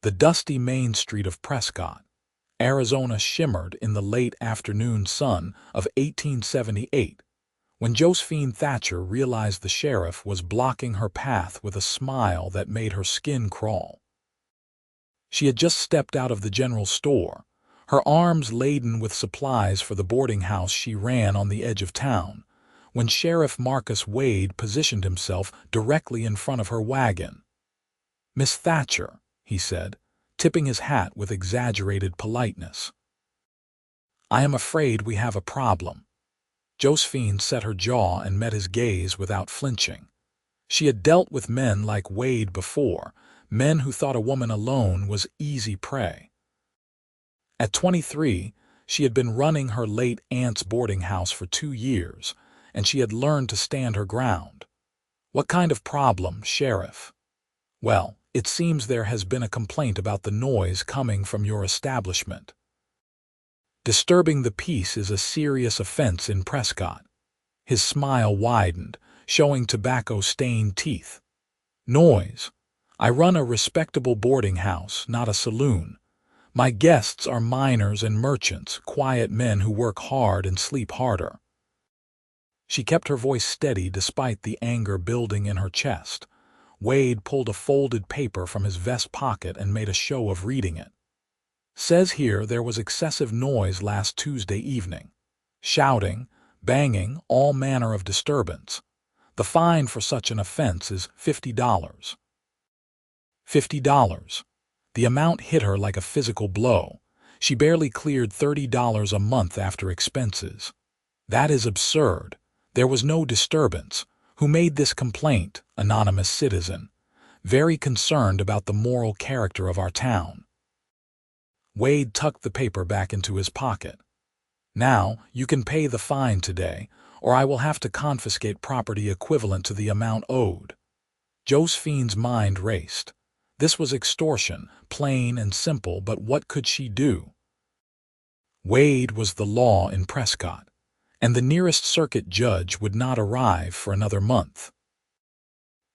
The dusty main street of Prescott, Arizona shimmered in the late afternoon sun of 1878 when Josephine Thatcher realized the sheriff was blocking her path with a smile that made her skin crawl. She had just stepped out of the general store, her arms laden with supplies for the boarding house she ran on the edge of town, when Sheriff Marcus Wade positioned himself directly in front of her wagon. "Miss Thatcher," he said, tipping his hat with exaggerated politeness. "I am afraid we have a problem." Josephine set her jaw and met his gaze without flinching. She had dealt with men like Wade before, men who thought a woman alone was easy prey. At 23, she had been running her late aunt's boarding house for 2 years, and she had learned to stand her ground. "What kind of problem, Sheriff?" "Well, it seems there has been a complaint about the noise coming from your establishment. Disturbing the peace is a serious offense in Prescott." His smile widened, showing tobacco-stained teeth. "Noise? I run a respectable boarding house, not a saloon. My guests are miners and merchants, quiet men who work hard and sleep harder." She kept her voice steady despite the anger building in her chest. Wade pulled a folded paper from his vest pocket and made a show of reading it. "Says here there was excessive noise last Tuesday evening. Shouting, banging, all manner of disturbance. The fine for such an offense is $50. $50. The amount hit her like a physical blow. She barely cleared $30 a month after expenses. "That is absurd. There was no disturbance. Who made this complaint? Anonymous citizen. Very concerned about the moral character of our town." Wade tucked the paper back into his pocket. "Now, you can pay the fine today, or I will have to confiscate property equivalent to the amount owed." Josephine's mind raced. This was extortion, plain and simple, but what could she do? Wade was the law in Prescott, and the nearest circuit judge would not arrive for another month.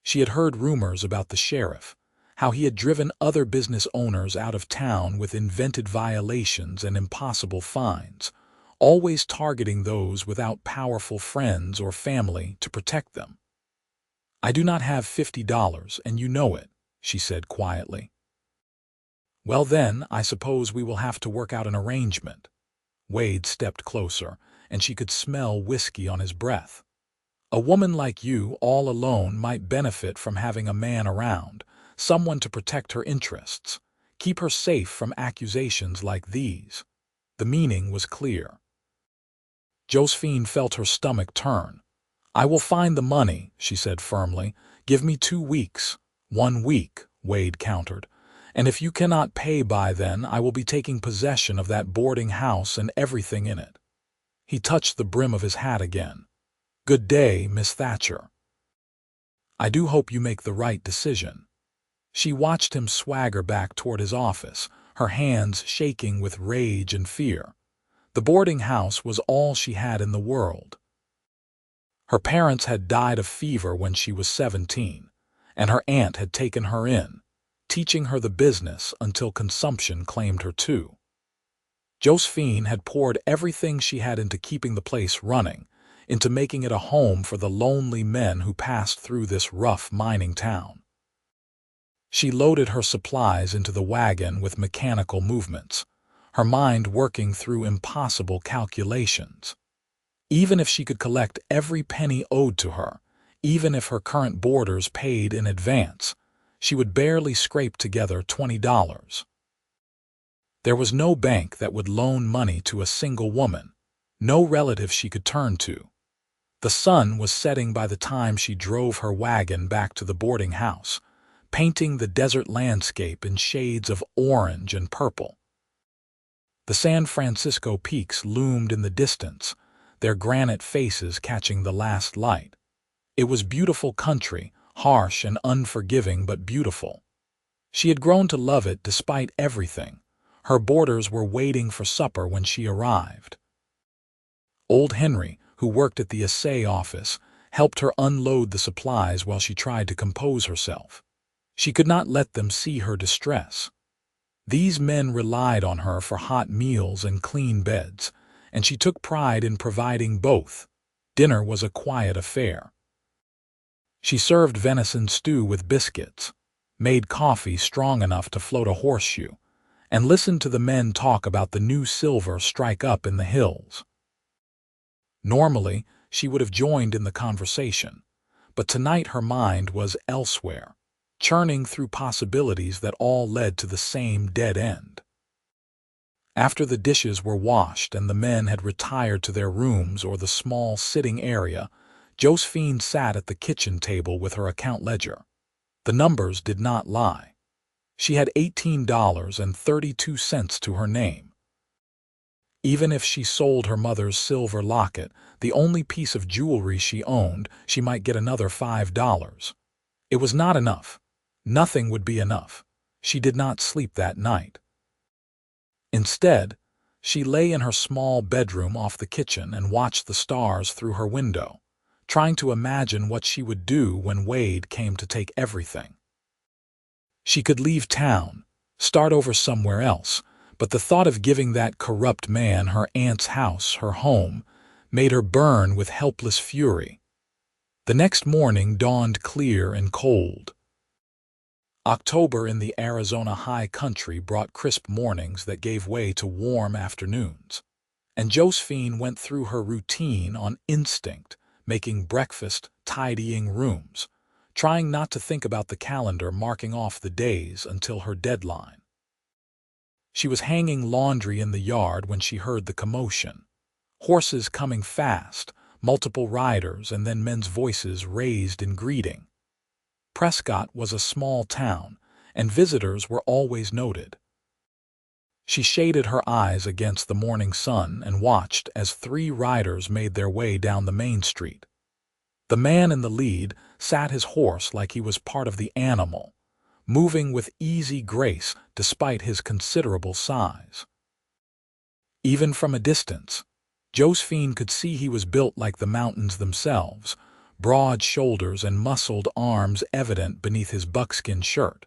She had heard rumors about the sheriff, how he had driven other business owners out of town with invented violations and impossible fines, always targeting those without powerful friends or family to protect them. "I do not have $50, and you know it," she said quietly. "Well then, I suppose we will have to work out an arrangement." Wade stepped closer, and she could smell whiskey on his breath. "A woman like you, all alone, might benefit from having a man around, someone to protect her interests, keep her safe from accusations like these." The meaning was clear. Josephine felt her stomach turn. "I will find the money," she said firmly. "Give me 2 weeks." "1 week," Wade countered. "And if you cannot pay by then, I will be taking possession of that boarding house and everything in it." He touched the brim of his hat again. "Good day, Miss Thatcher. I do hope you make the right decision." She watched him swagger back toward his office, her hands shaking with rage and fear. The boarding house was all she had in the world. Her parents had died of fever when she was 17, and her aunt had taken her in, teaching her the business until consumption claimed her too. Josephine had poured everything she had into keeping the place running, into making it a home for the lonely men who passed through this rough mining town. She loaded her supplies into the wagon with mechanical movements, her mind working through impossible calculations. Even if she could collect every penny owed to her, even if her current boarders paid in advance, she would barely scrape together $20. There was no bank that would loan money to a single woman, no relative she could turn to. The sun was setting by the time she drove her wagon back to the boarding house, painting the desert landscape in shades of orange and purple. The San Francisco peaks loomed in the distance, their granite faces catching the last light. It was beautiful country, harsh and unforgiving but beautiful. She had grown to love it despite everything. Her boarders were waiting for supper when she arrived. Old Henry, who worked at the assay office, helped her unload the supplies while she tried to compose herself. She could not let them see her distress. These men relied on her for hot meals and clean beds, and she took pride in providing both. Dinner was a quiet affair. She served venison stew with biscuits, made coffee strong enough to float a horseshoe, and listened to the men talk about the new silver strike up in the hills. Normally, she would have joined in the conversation, but tonight her mind was elsewhere, churning through possibilities that all led to the same dead end. After the dishes were washed and the men had retired to their rooms or the small sitting area, Josephine sat at the kitchen table with her account ledger. The numbers did not lie. She had $18.32 to her name. Even if she sold her mother's silver locket, the only piece of jewelry she owned, she might get another $5. It was not enough. Nothing would be enough. She did not sleep that night. Instead, she lay in her small bedroom off the kitchen and watched the stars through her window, trying to imagine what she would do when Wade came to take everything. She could leave town, start over somewhere else, but the thought of giving that corrupt man her aunt's house, her home, made her burn with helpless fury. The next morning dawned clear and cold. October in the Arizona high country brought crisp mornings that gave way to warm afternoons, and Josephine went through her routine on instinct, making breakfast, tidying rooms, trying not to think about the calendar marking off the days until her deadline. She was hanging laundry in the yard when she heard the commotion. Horses coming fast, multiple riders, and then men's voices raised in greeting. Prescott was a small town, and visitors were always noted. She shaded her eyes against the morning sun and watched as 3 riders made their way down the main street. The man in the lead sat his horse like he was part of the animal, moving with easy grace despite his considerable size. Even from a distance, Josephine could see he was built like the mountains themselves, broad shoulders and muscled arms evident beneath his buckskin shirt.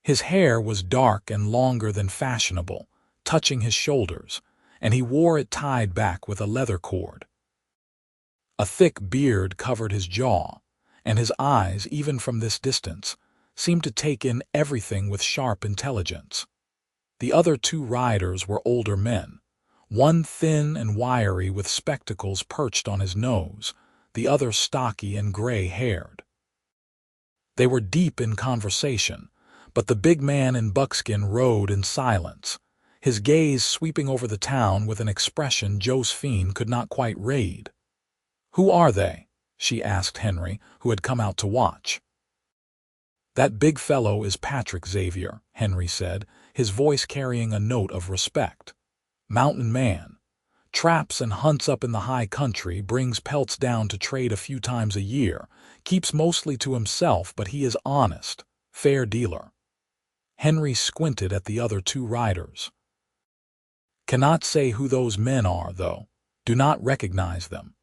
His hair was dark and longer than fashionable, touching his shoulders, and he wore it tied back with a leather cord. A thick beard covered his jaw, and his eyes, even from this distance, seemed to take in everything with sharp intelligence. The other 2 riders were older men, one thin and wiry with spectacles perched on his nose, the other stocky and gray-haired. They were deep in conversation, but the big man in buckskin rode in silence, his gaze sweeping over the town with an expression Josephine could not quite read. "Who are they?" she asked Henry, who had come out to watch. "That big fellow is Patrick Xavier," Henry said, his voice carrying a note of respect. "Mountain man. Traps and hunts up in the high country, brings pelts down to trade a few times a year, keeps mostly to himself, but he is honest, fair dealer." Henry squinted at the other 2 riders. "Cannot say who those men are, though. Do not recognize them."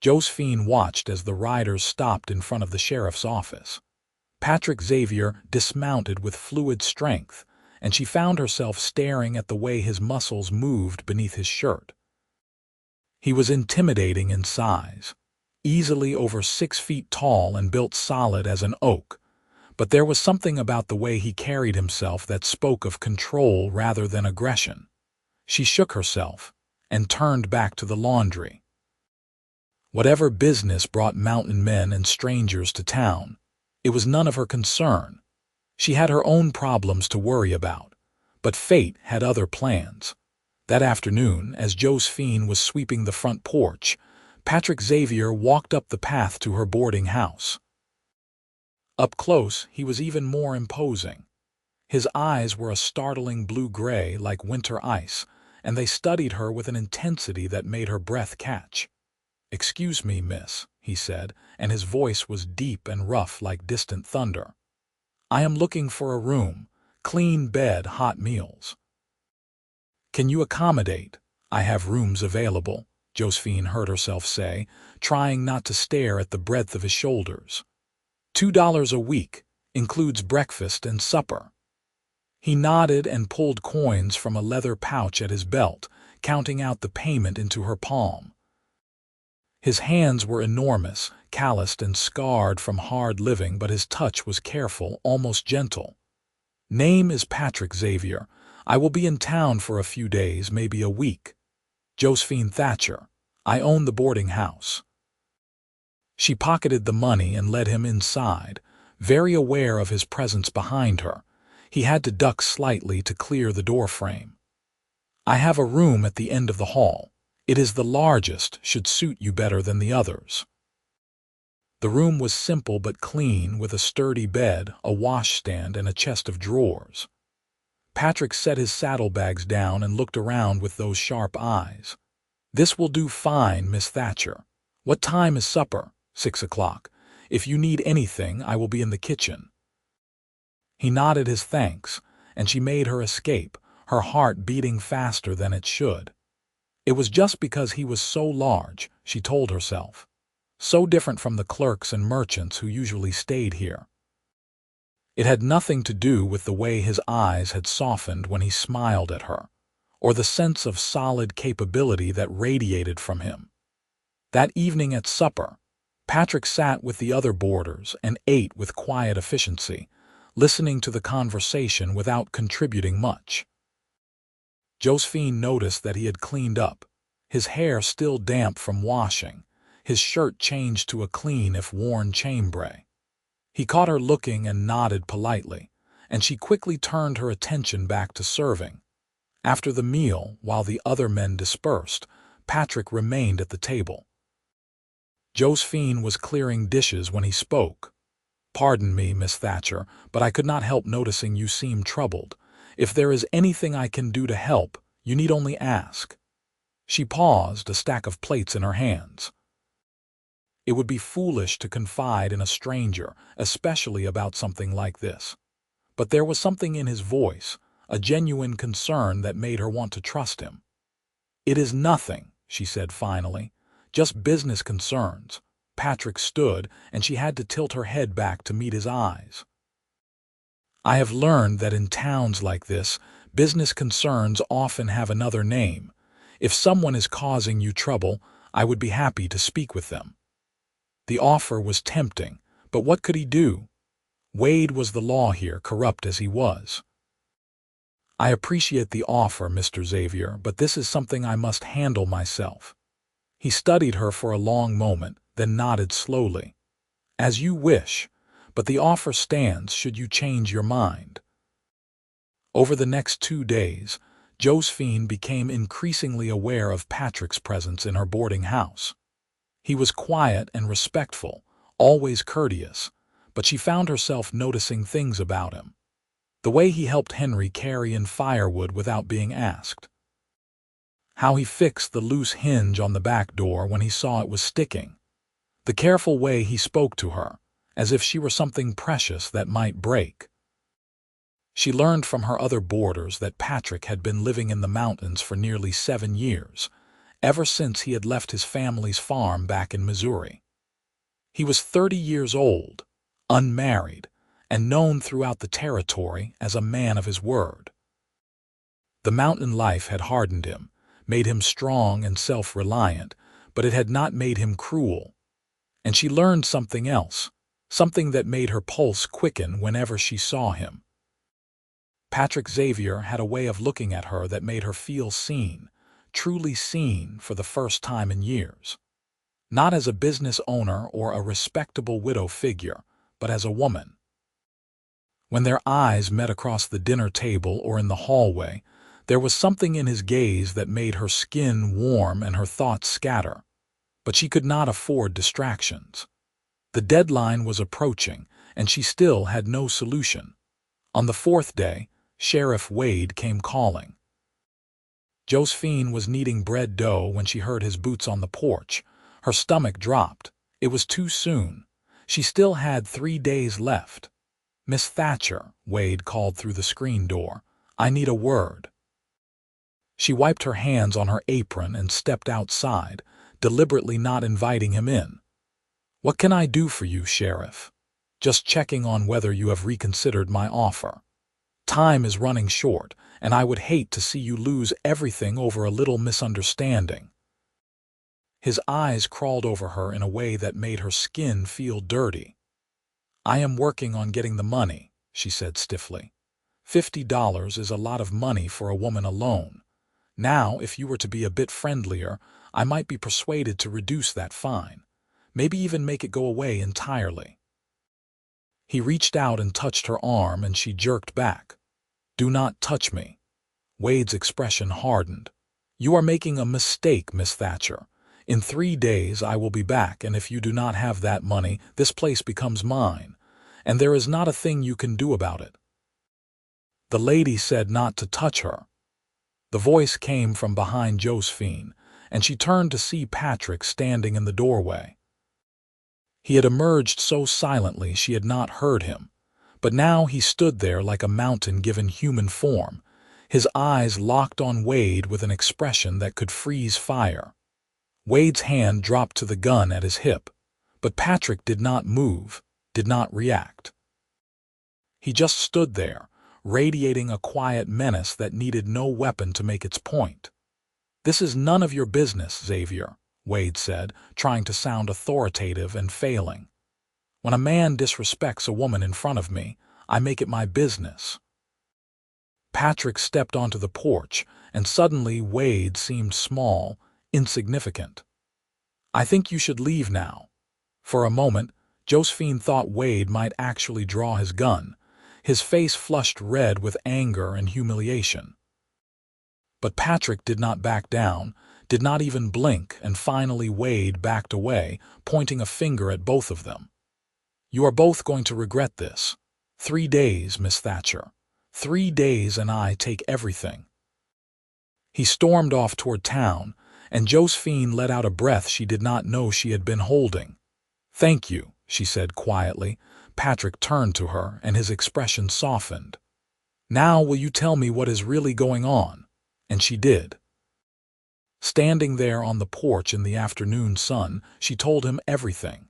Josephine watched as the riders stopped in front of the sheriff's office. Patrick Xavier dismounted with fluid strength, and she found herself staring at the way his muscles moved beneath his shirt. He was intimidating in size, easily over 6 feet tall and built solid as an oak, but there was something about the way he carried himself that spoke of control rather than aggression. She shook herself and turned back to the laundry. Whatever business brought mountain men and strangers to town, it was none of her concern. She had her own problems to worry about, but fate had other plans. That afternoon, as Josephine was sweeping the front porch, Patrick Xavier walked up the path to her boarding house. Up close, he was even more imposing. His eyes were a startling blue-gray like winter ice, and they studied her with an intensity that made her breath catch. "Excuse me, miss," he said, and his voice was deep and rough like distant thunder. "I am looking for a room, clean bed, hot meals." "Can you accommodate?" "I have rooms available," Josephine heard herself say, trying not to stare at the breadth of his shoulders. $2 a week, includes breakfast and supper." He nodded and pulled coins from a leather pouch at his belt, counting out the payment into her palm. His hands were enormous, calloused and scarred from hard living, but his touch was careful, almost gentle. "Name is Patrick Xavier. I will be in town for a few days, maybe a week. Josephine Thatcher. I own the boarding house." She pocketed the money and led him inside, very aware of his presence behind her. He had to duck slightly to clear the doorframe. "I have a room at the end of the hall. It is the largest, should suit you better than the others." The room was simple but clean, with a sturdy bed, a washstand, and a chest of drawers. Patrick set his saddlebags down and looked around with those sharp eyes. "This will do fine, Miss Thatcher. What time is supper?" 6 o'clock. "If you need anything, I will be in the kitchen." He nodded his thanks, and she made her escape, her heart beating faster than it should. It was just because he was so large, she told herself. So different from the clerks and merchants who usually stayed here. It had nothing to do with the way his eyes had softened when he smiled at her, or the sense of solid capability that radiated from him. That evening at supper, Patrick sat with the other boarders and ate with quiet efficiency, listening to the conversation without contributing much. Josephine noticed that he had cleaned up, his hair still damp from washing, his shirt changed to a clean if worn chambray. He caught her looking and nodded politely, and she quickly turned her attention back to serving. After the meal, while the other men dispersed, Patrick remained at the table. Josephine was clearing dishes when he spoke. "Pardon me, Miss Thatcher, but I could not help noticing you seem troubled. If there is anything I can do to help, you need only ask." She paused, a stack of plates in her hands. It would be foolish to confide in a stranger, especially about something like this. But there was something in his voice, a genuine concern that made her want to trust him. "It is nothing," she said finally. "Just business concerns." Patrick stood, and she had to tilt her head back to meet his eyes. "I have learned that in towns like this, business concerns often have another name. If someone is causing you trouble, I would be happy to speak with them." The offer was tempting, but what could he do? Wade was the law here, corrupt as he was. "I appreciate the offer, Mr. Xavier, but this is something I must handle myself." He studied her for a long moment, then nodded slowly. "As you wish, but the offer stands should you change your mind." Over the next 2 days, Josephine became increasingly aware of Patrick's presence in her boarding house. He was quiet and respectful, always courteous, but she found herself noticing things about him. The way he helped Henry carry in firewood without being asked. How he fixed the loose hinge on the back door when he saw it was sticking. The careful way he spoke to her, as if she were something precious that might break. She learned from her other boarders that Patrick had been living in the mountains for nearly 7 years, ever since he had left his family's farm back in Missouri. He was 30 years old, unmarried, and known throughout the territory as a man of his word. The mountain life had hardened him, made him strong and self-reliant, but it had not made him cruel. And she learned something else, something that made her pulse quicken whenever she saw him. Patrick Xavier had a way of looking at her that made her feel seen, truly seen for the first time in years. Not as a business owner or a respectable widow figure, but as a woman. When their eyes met across the dinner table or in the hallway, there was something in his gaze that made her skin warm and her thoughts scatter. But she could not afford distractions. The deadline was approaching, and she still had no solution. On the 4th day, Sheriff Wade came calling. Josephine was kneading bread dough when she heard his boots on the porch. Her stomach dropped. It was too soon. She still had 3 days left. "Miss Thatcher," Wade called through the screen door, "I need a word." She wiped her hands on her apron and stepped outside, deliberately not inviting him in. "What can I do for you, Sheriff?" "Just checking on whether you have reconsidered my offer." Time is running short, and I would hate to see you lose everything over a little misunderstanding." His eyes crawled over her in a way that made her skin feel dirty. "I am working on getting the money," she said stiffly. $50 is a lot of money for a woman alone. Now, if you were to be a bit friendlier, I might be persuaded to reduce that fine. Maybe even make it go away entirely." He reached out and touched her arm, and she jerked back. "Do not touch me." Wade's expression hardened. "You are making a mistake, Miss Thatcher. In 3 days I will be back, and if you do not have that money, this place becomes mine, and there is not a thing you can do about it." "The lady said not to touch her." The voice came from behind Josephine, and she turned to see Patrick standing in the doorway. He had emerged so silently she had not heard him, but now he stood there like a mountain given human form, his eyes locked on Wade with an expression that could freeze fire. Wade's hand dropped to the gun at his hip, but Patrick did not move, did not react. He just stood there, radiating a quiet menace that needed no weapon to make its point. "This is none of your business, Xavier," Wade said, trying to sound authoritative and failing. "When a man disrespects a woman in front of me, I make it my business." Patrick stepped onto the porch, and suddenly Wade seemed small, insignificant. "I think you should leave now." For a moment, Josephine thought Wade might actually draw his gun, his face flushed red with anger and humiliation. But Patrick did not back down, did not even blink, and finally Wade backed away, pointing a finger at both of them. "You are both going to regret this. 3 days, Miss Thatcher. 3 days and I take everything." He stormed off toward town, and Josephine let out a breath she did not know she had been holding. "Thank you," she said quietly. Patrick turned to her, and his expression softened. "Now will you tell me what is really going on?" And she did. Standing there on the porch in the afternoon sun, she told him everything.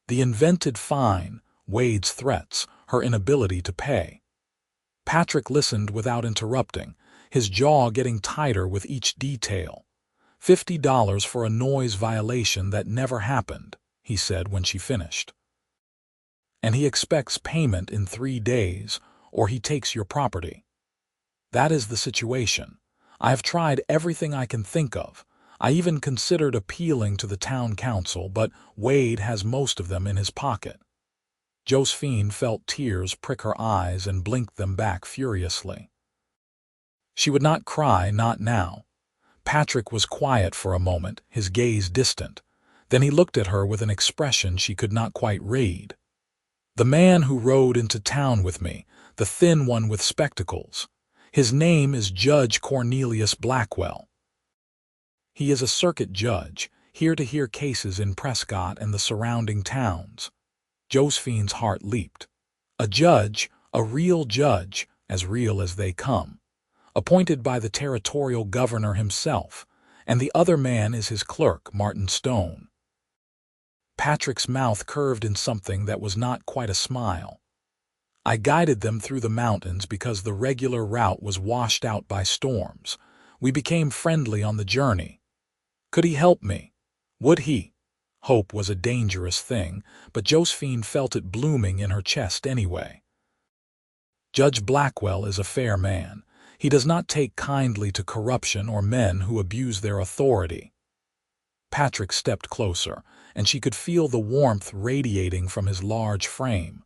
The invented fine, Wade's threats, her inability to pay. Patrick listened without interrupting, his jaw getting tighter with each detail. $50 for a noise violation that never happened, he said when she finished. "And he expects payment in 3 days, or he takes your property. That is the situation. I have tried everything I can think of. I even considered appealing to the town council, but Wade has most of them in his pocket." Josephine felt tears prick her eyes and blinked them back furiously. She would not cry, not now. Patrick was quiet for a moment, his gaze distant. Then he looked at her with an expression she could not quite read. "The man who rode into town with me, the thin one with spectacles. His name is Judge Cornelius Blackwell. He is a circuit judge, here to hear cases in Prescott and the surrounding towns." Josephine's heart leaped. A judge, a real judge, as real as they come, appointed by the territorial governor himself, and the other man is his clerk, Martin Stone. Patrick's mouth curved in something that was not quite a smile. "I guided them through the mountains because the regular route was washed out by storms. We became friendly on the journey. Could he help me? Would he?" Hope was a dangerous thing, but Josephine felt it blooming in her chest anyway. "Judge Blackwell is a fair man. He does not take kindly to corruption or men who abuse their authority." Patrick stepped closer, and she could feel the warmth radiating from his large frame.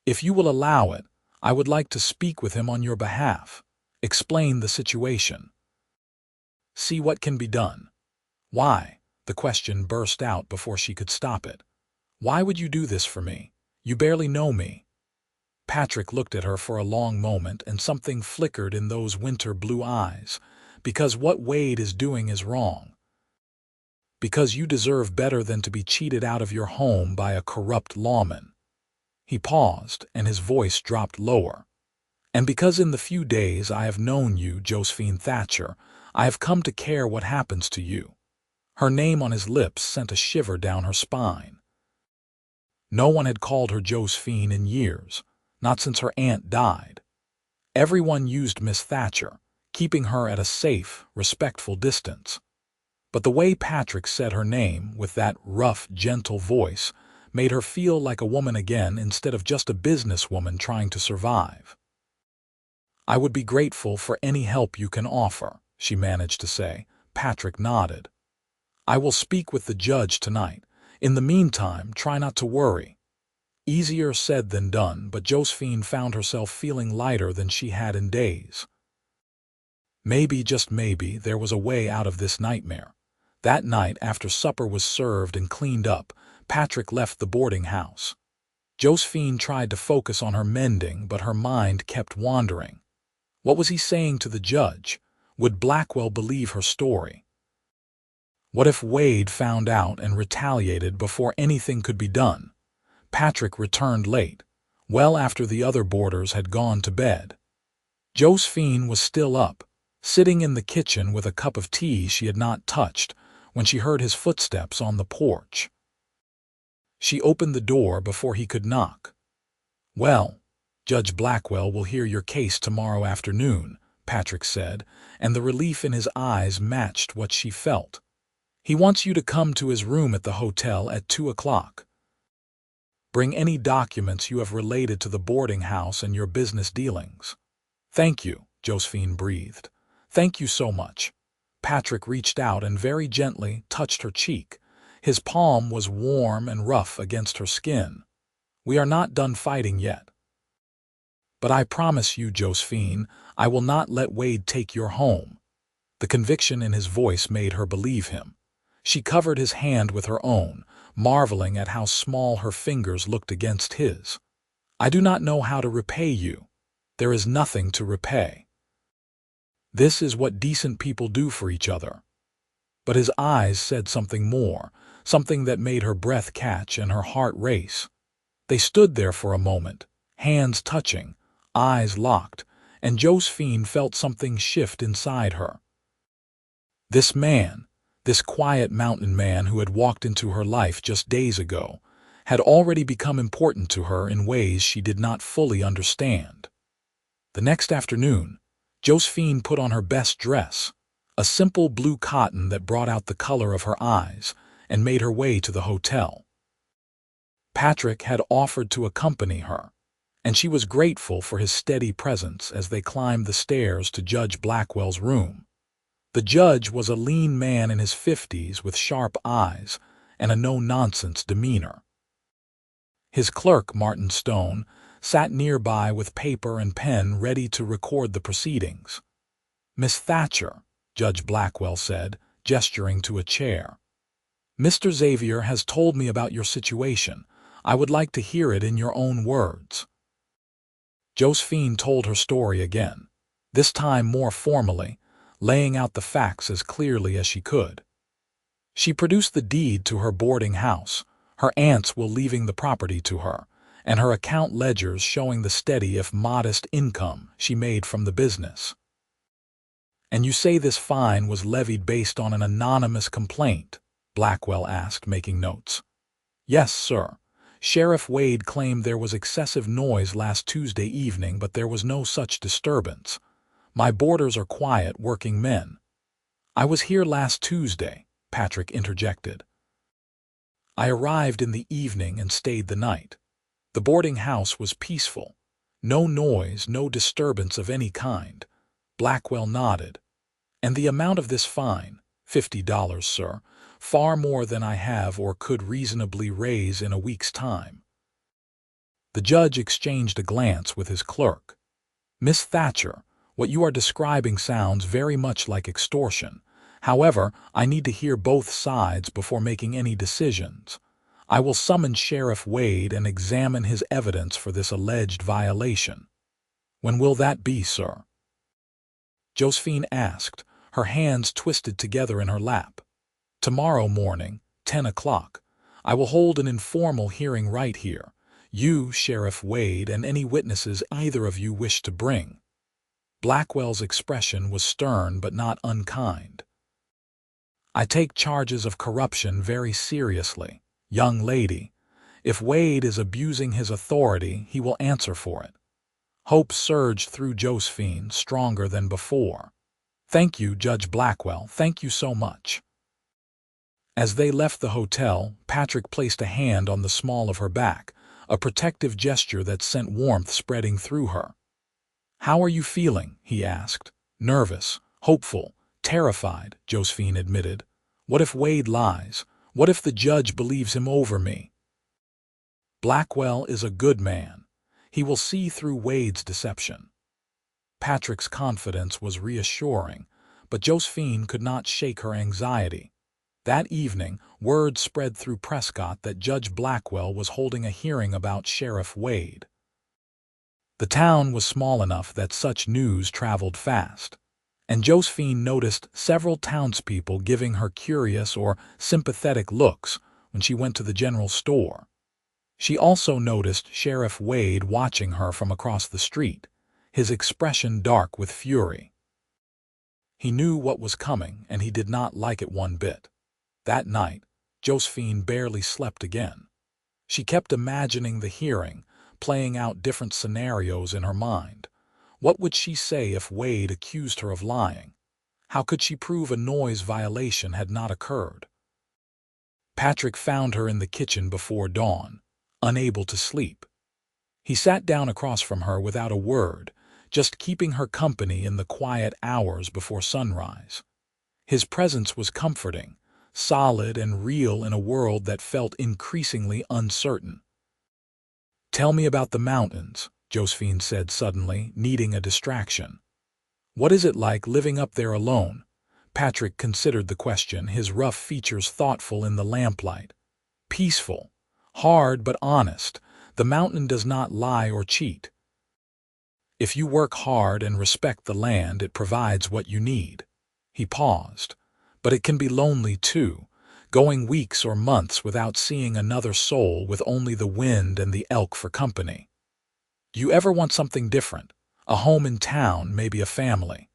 "If you will allow it, I would like to speak with him on your behalf. Explain the situation. See what can be done." "Why?" The question burst out before she could stop it. "Why would you do this for me? You barely know me." Patrick looked at her for a long moment, and something flickered in those winter blue eyes. "Because what Wade is doing is wrong. Because you deserve better than to be cheated out of your home by a corrupt lawman." He paused, and his voice dropped lower. "And because in the few days I have known you, Josephine Thatcher, I have come to care what happens to you." Her name on his lips sent a shiver down her spine. No one had called her Josephine in years, not since her aunt died. Everyone used Miss Thatcher, keeping her at a safe, respectful distance. But the way Patrick said her name with that rough, gentle voice made her feel like a woman again instead of just a businesswoman trying to survive. "I would be grateful for any help you can offer," she managed to say. Patrick nodded. "I will speak with the judge tonight. In the meantime, try not to worry." Easier said than done, but Josephine found herself feeling lighter than she had in days. Maybe, just maybe, there was a way out of this nightmare. That night, after supper was served and cleaned up, Patrick left the boarding house. Josephine tried to focus on her mending, but her mind kept wandering. What was he saying to the judge? Would Blackwell believe her story? What if Wade found out and retaliated before anything could be done? Patrick returned late, well after the other boarders had gone to bed. Josephine was still up, sitting in the kitchen with a cup of tea she had not touched, when she heard his footsteps on the porch. She opened the door before he could knock. "Well, Judge Blackwell will hear your case tomorrow afternoon," Patrick said, and the relief in his eyes matched what she felt. "He wants you to come to his room at the hotel at 2 o'clock. Bring any documents you have related to the boarding house and your business dealings." "Thank you," Josephine breathed. "Thank you so much." Patrick reached out and very gently touched her cheek. His palm was warm and rough against her skin. "We are not done fighting yet. But I promise you, Josephine, I will not let Wade take your home." The conviction in his voice made her believe him. She covered his hand with her own, marveling at how small her fingers looked against his. "I do not know how to repay you. There is nothing to repay. This is what decent people do for each other." But his eyes said something more, something that made her breath catch and her heart race. They stood there for a moment, hands touching, eyes locked, and Josephine felt something shift inside her. This man, this quiet mountain man who had walked into her life just days ago, had already become important to her in ways she did not fully understand. The next afternoon, Josephine put on her best dress, a simple blue cotton that brought out the color of her eyes, and made her way to the hotel. Patrick had offered to accompany her, and she was grateful for his steady presence as they climbed the stairs to Judge Blackwell's room. The judge was a lean man in his 50s with sharp eyes and a no-nonsense demeanor. His clerk, Martin Stone, sat nearby with paper and pen ready to record the proceedings. "Miss Thatcher," Judge Blackwell said, gesturing to a chair. "Mr. Xavier has told me about your situation. I would like to hear it in your own words." Josephine told her story again, this time more formally, laying out the facts as clearly as she could. She produced the deed to her boarding house, her aunt's will leaving the property to her, and her account ledgers showing the steady if modest income she made from the business. "And you say this fine was levied based on an anonymous complaint?" Blackwell asked, making notes. "Yes, sir. Sheriff Wade claimed there was excessive noise last Tuesday evening, but there was no such disturbance. My boarders are quiet, working men." "I was here last Tuesday," Patrick interjected. "I arrived in the evening and stayed the night. The boarding house was peaceful. No noise, no disturbance of any kind." Blackwell nodded. "And the amount of this fine?" $50, sir. Far more than I have or could reasonably raise in a week's time." The judge exchanged a glance with his clerk. "Miss Thatcher, what you are describing sounds very much like extortion. However, I need to hear both sides before making any decisions. I will summon Sheriff Wade and examine his evidence for this alleged violation." "When will that be, sir?" Josephine asked, her hands twisted together in her lap. "Tomorrow morning, 10 o'clock. I will hold an informal hearing right here. You, Sheriff Wade, and any witnesses either of you wish to bring." Blackwell's expression was stern but not unkind. "I take charges of corruption very seriously, young lady. If Wade is abusing his authority, he will answer for it. Hope surged through Josephine, stronger than before. "Thank you, Judge Blackwell, thank you so much." As they left the hotel, Patrick placed a hand on the small of her back, a protective gesture that sent warmth spreading through her. "How are you feeling?" he asked. "Nervous, hopeful, terrified," Josephine admitted. "What if Wade lies? What if the judge believes him over me?" "Blackwell is a good man. He will see through Wade's deception." Patrick's confidence was reassuring, but Josephine could not shake her anxiety. That evening, word spread through Prescott that Judge Blackwell was holding a hearing about Sheriff Wade. The town was small enough that such news traveled fast, and Josephine noticed several townspeople giving her curious or sympathetic looks when she went to the general store. She also noticed Sheriff Wade watching her from across the street, his expression dark with fury. He knew what was coming, and he did not like it one bit. That night, Josephine barely slept again. She kept imagining the hearing, playing out different scenarios in her mind. What would she say if Wade accused her of lying? How could she prove a noise violation had not occurred? Patrick found her in the kitchen before dawn, unable to sleep. He sat down across from her without a word, just keeping her company in the quiet hours before sunrise. His presence was comforting, solid and real in a world that felt increasingly uncertain. "Tell me about the mountains," Josephine said suddenly, needing a distraction. "What is it like living up there alone?" Patrick considered the question, his rough features thoughtful in the lamplight. "Peaceful. Hard but honest. The mountain does not lie or cheat. If you work hard and respect the land, it provides what you need." He paused. "But it can be lonely too, going weeks or months without seeing another soul, with only the wind and the elk for company. Do you ever want something different? A home in town, maybe a family?"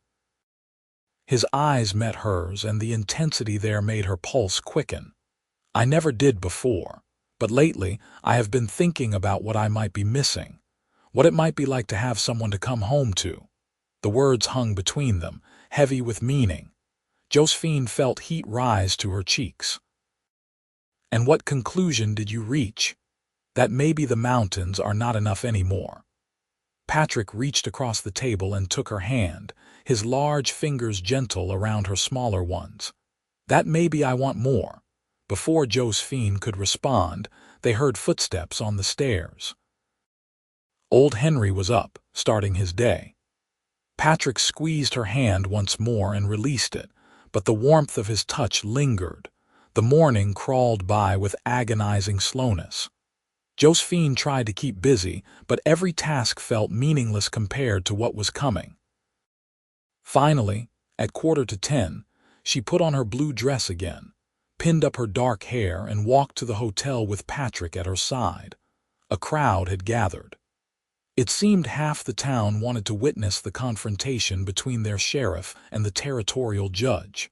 His eyes met hers, and the intensity there made her pulse quicken. "I never did before, but lately I have been thinking about what I might be missing, what it might be like to have someone to come home to." The words hung between them, heavy with meaning. Josephine felt heat rise to her cheeks. "And what conclusion did you reach?" "That maybe the mountains are not enough anymore." Patrick reached across the table and took her hand, his large fingers gentle around her smaller ones. "That maybe I want more." Before Josephine could respond, they heard footsteps on the stairs. Old Henry was up, starting his day. Patrick squeezed her hand once more and released it, but the warmth of his touch lingered. The morning crawled by with agonizing slowness. Josephine tried to keep busy, but every task felt meaningless compared to what was coming. Finally, at 9:45, she put on her blue dress again, pinned up her dark hair, and walked to the hotel with Patrick at her side. A crowd had gathered. It seemed half the town wanted to witness the confrontation between their sheriff and the territorial judge.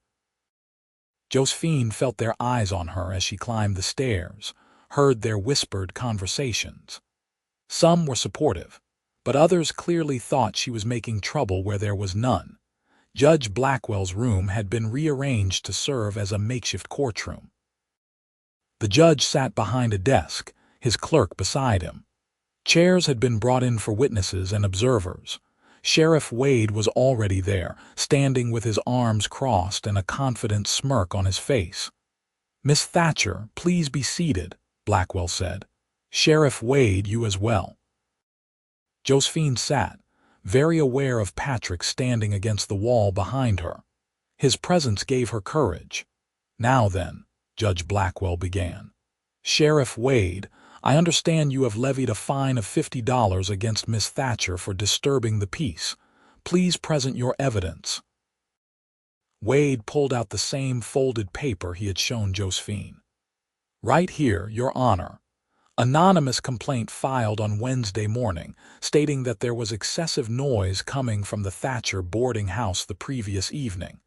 Josephine felt their eyes on her as she climbed the stairs, heard their whispered conversations. Some were supportive, but others clearly thought she was making trouble where there was none. Judge Blackwell's room had been rearranged to serve as a makeshift courtroom. The judge sat behind a desk, his clerk beside him. Chairs had been brought in for witnesses and observers. Sheriff Wade was already there, standing with his arms crossed and a confident smirk on his face. "Miss Thatcher, please be seated," Blackwell said. "Sheriff Wade, you as well." Josephine sat, very aware of Patrick standing against the wall behind her. His presence gave her courage. "Now then," Judge Blackwell began. "Sheriff Wade, I understand you have levied a fine of $50 against Miss Thatcher for disturbing the peace. Please present your evidence." Wade pulled out the same folded paper he had shown Josephine. "Right here, Your Honor. Anonymous complaint filed on Wednesday morning, stating that there was excessive noise coming from the Thatcher boarding house the previous evening.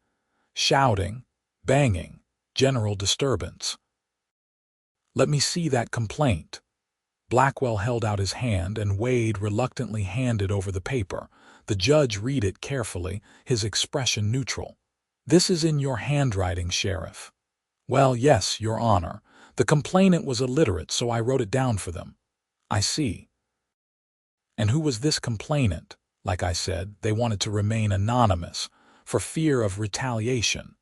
Shouting, banging, general disturbance." "Let me see that complaint." Blackwell held out his hand, and Wade reluctantly handed over the paper. The judge read it carefully, his expression neutral. "This is in your handwriting, Sheriff." "Well, yes, Your Honor. The complainant was illiterate, so I wrote it down for them." "I see." "And who was this complainant?" "Like I said, they wanted to remain anonymous, for fear of retaliation."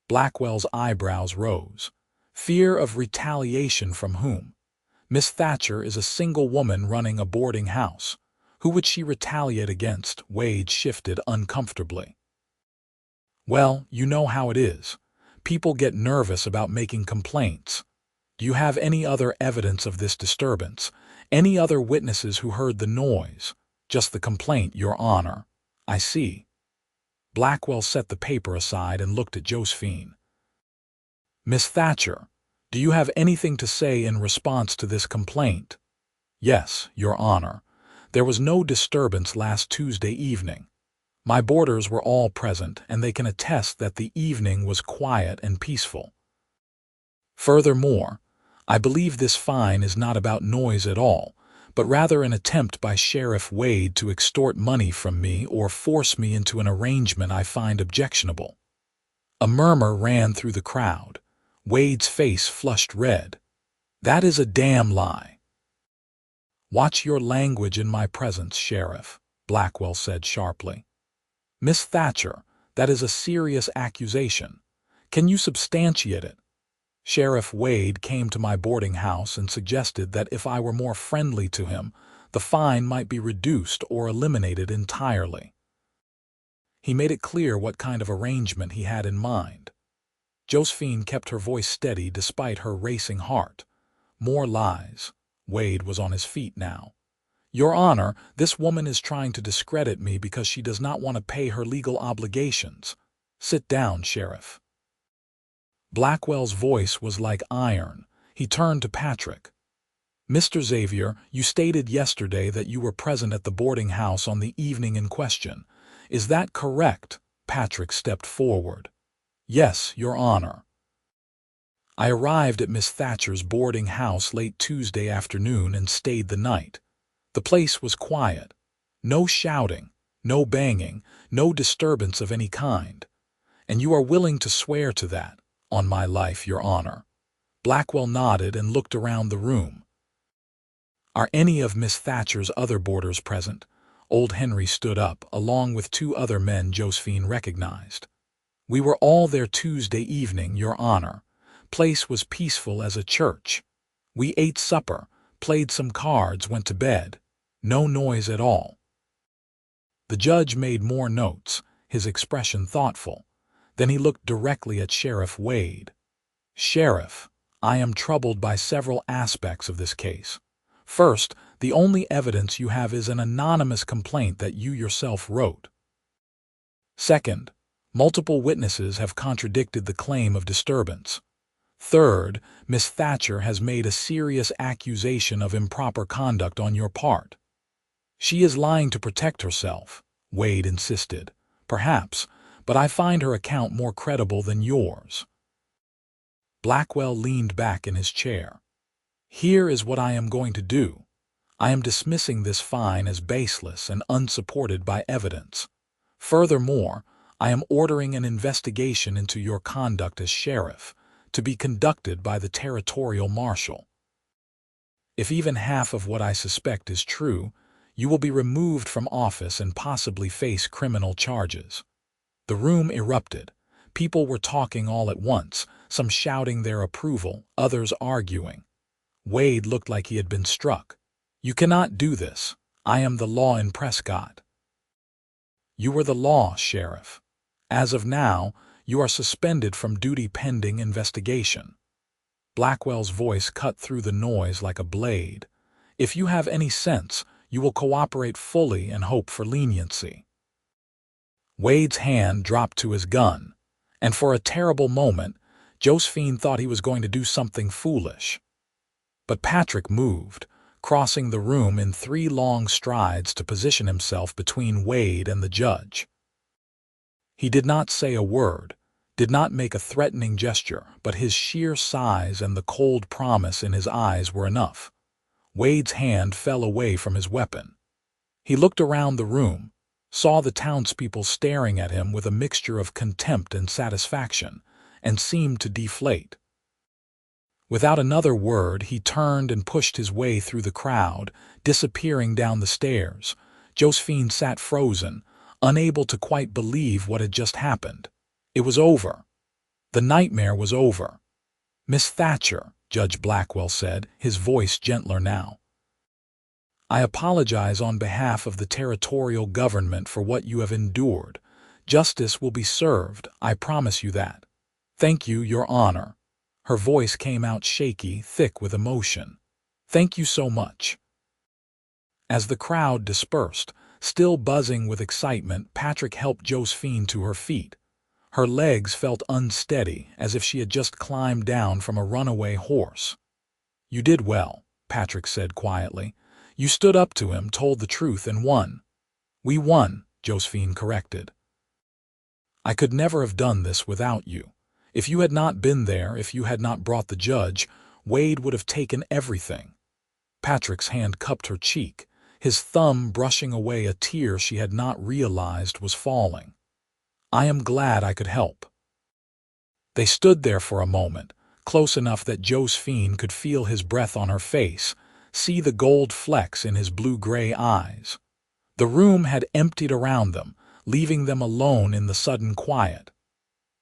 Blackwell's eyebrows rose. "Fear of retaliation from whom?" "Miss Thatcher is a single woman running a boarding house. Who would she retaliate against?" Wade shifted uncomfortably. "Well, you know how it is. People get nervous about making complaints. Do you have any other evidence of this disturbance? Any other witnesses who heard the noise?" "Just the complaint, Your Honor." "I see." Blackwell set the paper aside and looked at Josephine. "Miss Thatcher, do you have anything to say in response to this complaint?" "Yes, Your Honor. There was no disturbance last Tuesday evening. My boarders were all present, and they can attest that the evening was quiet and peaceful. Furthermore, I believe this fine is not about noise at all, but rather an attempt by Sheriff Wade to extort money from me or force me into an arrangement I find objectionable." A murmur ran through the crowd. Wade's face flushed red. "That is a damn lie." "Watch your language in my presence, Sheriff," Blackwell said sharply. "Miss Thatcher, that is a serious accusation. Can you substantiate it?" "Sheriff Wade came to my boarding house and suggested that if I were more friendly to him, the fine might be reduced or eliminated entirely. He made it clear what kind of arrangement he had in mind." Josephine kept her voice steady despite her racing heart. "More lies." Wade was on his feet now. "Your Honor, this woman is trying to discredit me because she does not want to pay her legal obligations." "Sit down, Sheriff." Blackwell's voice was like iron. He turned to Patrick. "Mr. Xavier, you stated yesterday that you were present at the boarding house on the evening in question. Is that correct?" Patrick stepped forward. "Yes, Your Honor." "I arrived at Miss Thatcher's boarding house late Tuesday afternoon and stayed the night. The place was quiet. No shouting, no banging, no disturbance of any kind. And you are willing to swear to that?" "On my life, Your Honor." Blackwell nodded and looked around the room. "Are any of Miss Thatcher's other boarders present?" Old Henry stood up, along with two other men Josephine recognized. "We were all there Tuesday evening, Your Honor. Place was peaceful as a church. We ate supper, played some cards, went to bed. No noise at all." The judge made more notes, his expression thoughtful. Then he looked directly at Sheriff Wade. "Sheriff, I am troubled by several aspects of this case. First, the only evidence you have is an anonymous complaint that you yourself wrote. Second, multiple witnesses have contradicted the claim of disturbance. Third, Miss Thatcher has made a serious accusation of improper conduct on your part." "She is lying to protect herself," Wade insisted. "Perhaps, but I find her account more credible than yours." Blackwell leaned back in his chair. "Here is what I am going to do. I am dismissing this fine as baseless and unsupported by evidence. Furthermore, I am ordering an investigation into your conduct as sheriff, to be conducted by the territorial marshal. If even half of what I suspect is true, you will be removed from office and possibly face criminal charges." The room erupted. People were talking all at once, some shouting their approval, others arguing. Wade looked like he had been struck. "You cannot do this. I am the law in Prescott." "You were the law, Sheriff. As of now, you are suspended from duty pending investigation." Blackwell's voice cut through the noise like a blade. "If you have any sense, you will cooperate fully and hope for leniency." Wade's hand dropped to his gun, and for a terrible moment, Josephine thought he was going to do something foolish. But Patrick moved, crossing the room in 3 long strides to position himself between Wade and the judge. He did not say a word, did not make a threatening gesture, but his sheer size and the cold promise in his eyes were enough. Wade's hand fell away from his weapon. He looked around the room, saw the townspeople staring at him with a mixture of contempt and satisfaction, and seemed to deflate. Without another word, he turned and pushed his way through the crowd, disappearing down the stairs. Josephine sat frozen, unable to quite believe what had just happened. It was over. The nightmare was over. "Miss Thatcher," Judge Blackwell said, his voice gentler now, "I apologize on behalf of the territorial government for what you have endured. Justice will be served, I promise you that. Thank you, Your Honor." Her voice came out shaky, thick with emotion. "Thank you so much." As the crowd dispersed, still buzzing with excitement, Patrick helped Josephine to her feet. Her legs felt unsteady, as if she had just climbed down from a runaway horse. "You did well," Patrick said quietly. "You stood up to him, told the truth, and won." "We won," Josephine corrected. "I could never have done this without you. If you had not been there, if you had not brought the judge, Wade would have taken everything." Patrick's hand cupped her cheek, his thumb brushing away a tear she had not realized was falling. "I am glad I could help." They stood there for a moment, close enough that Josephine could feel his breath on her face, see the gold flecks in his blue-gray eyes. The room had emptied around them, leaving them alone in the sudden quiet.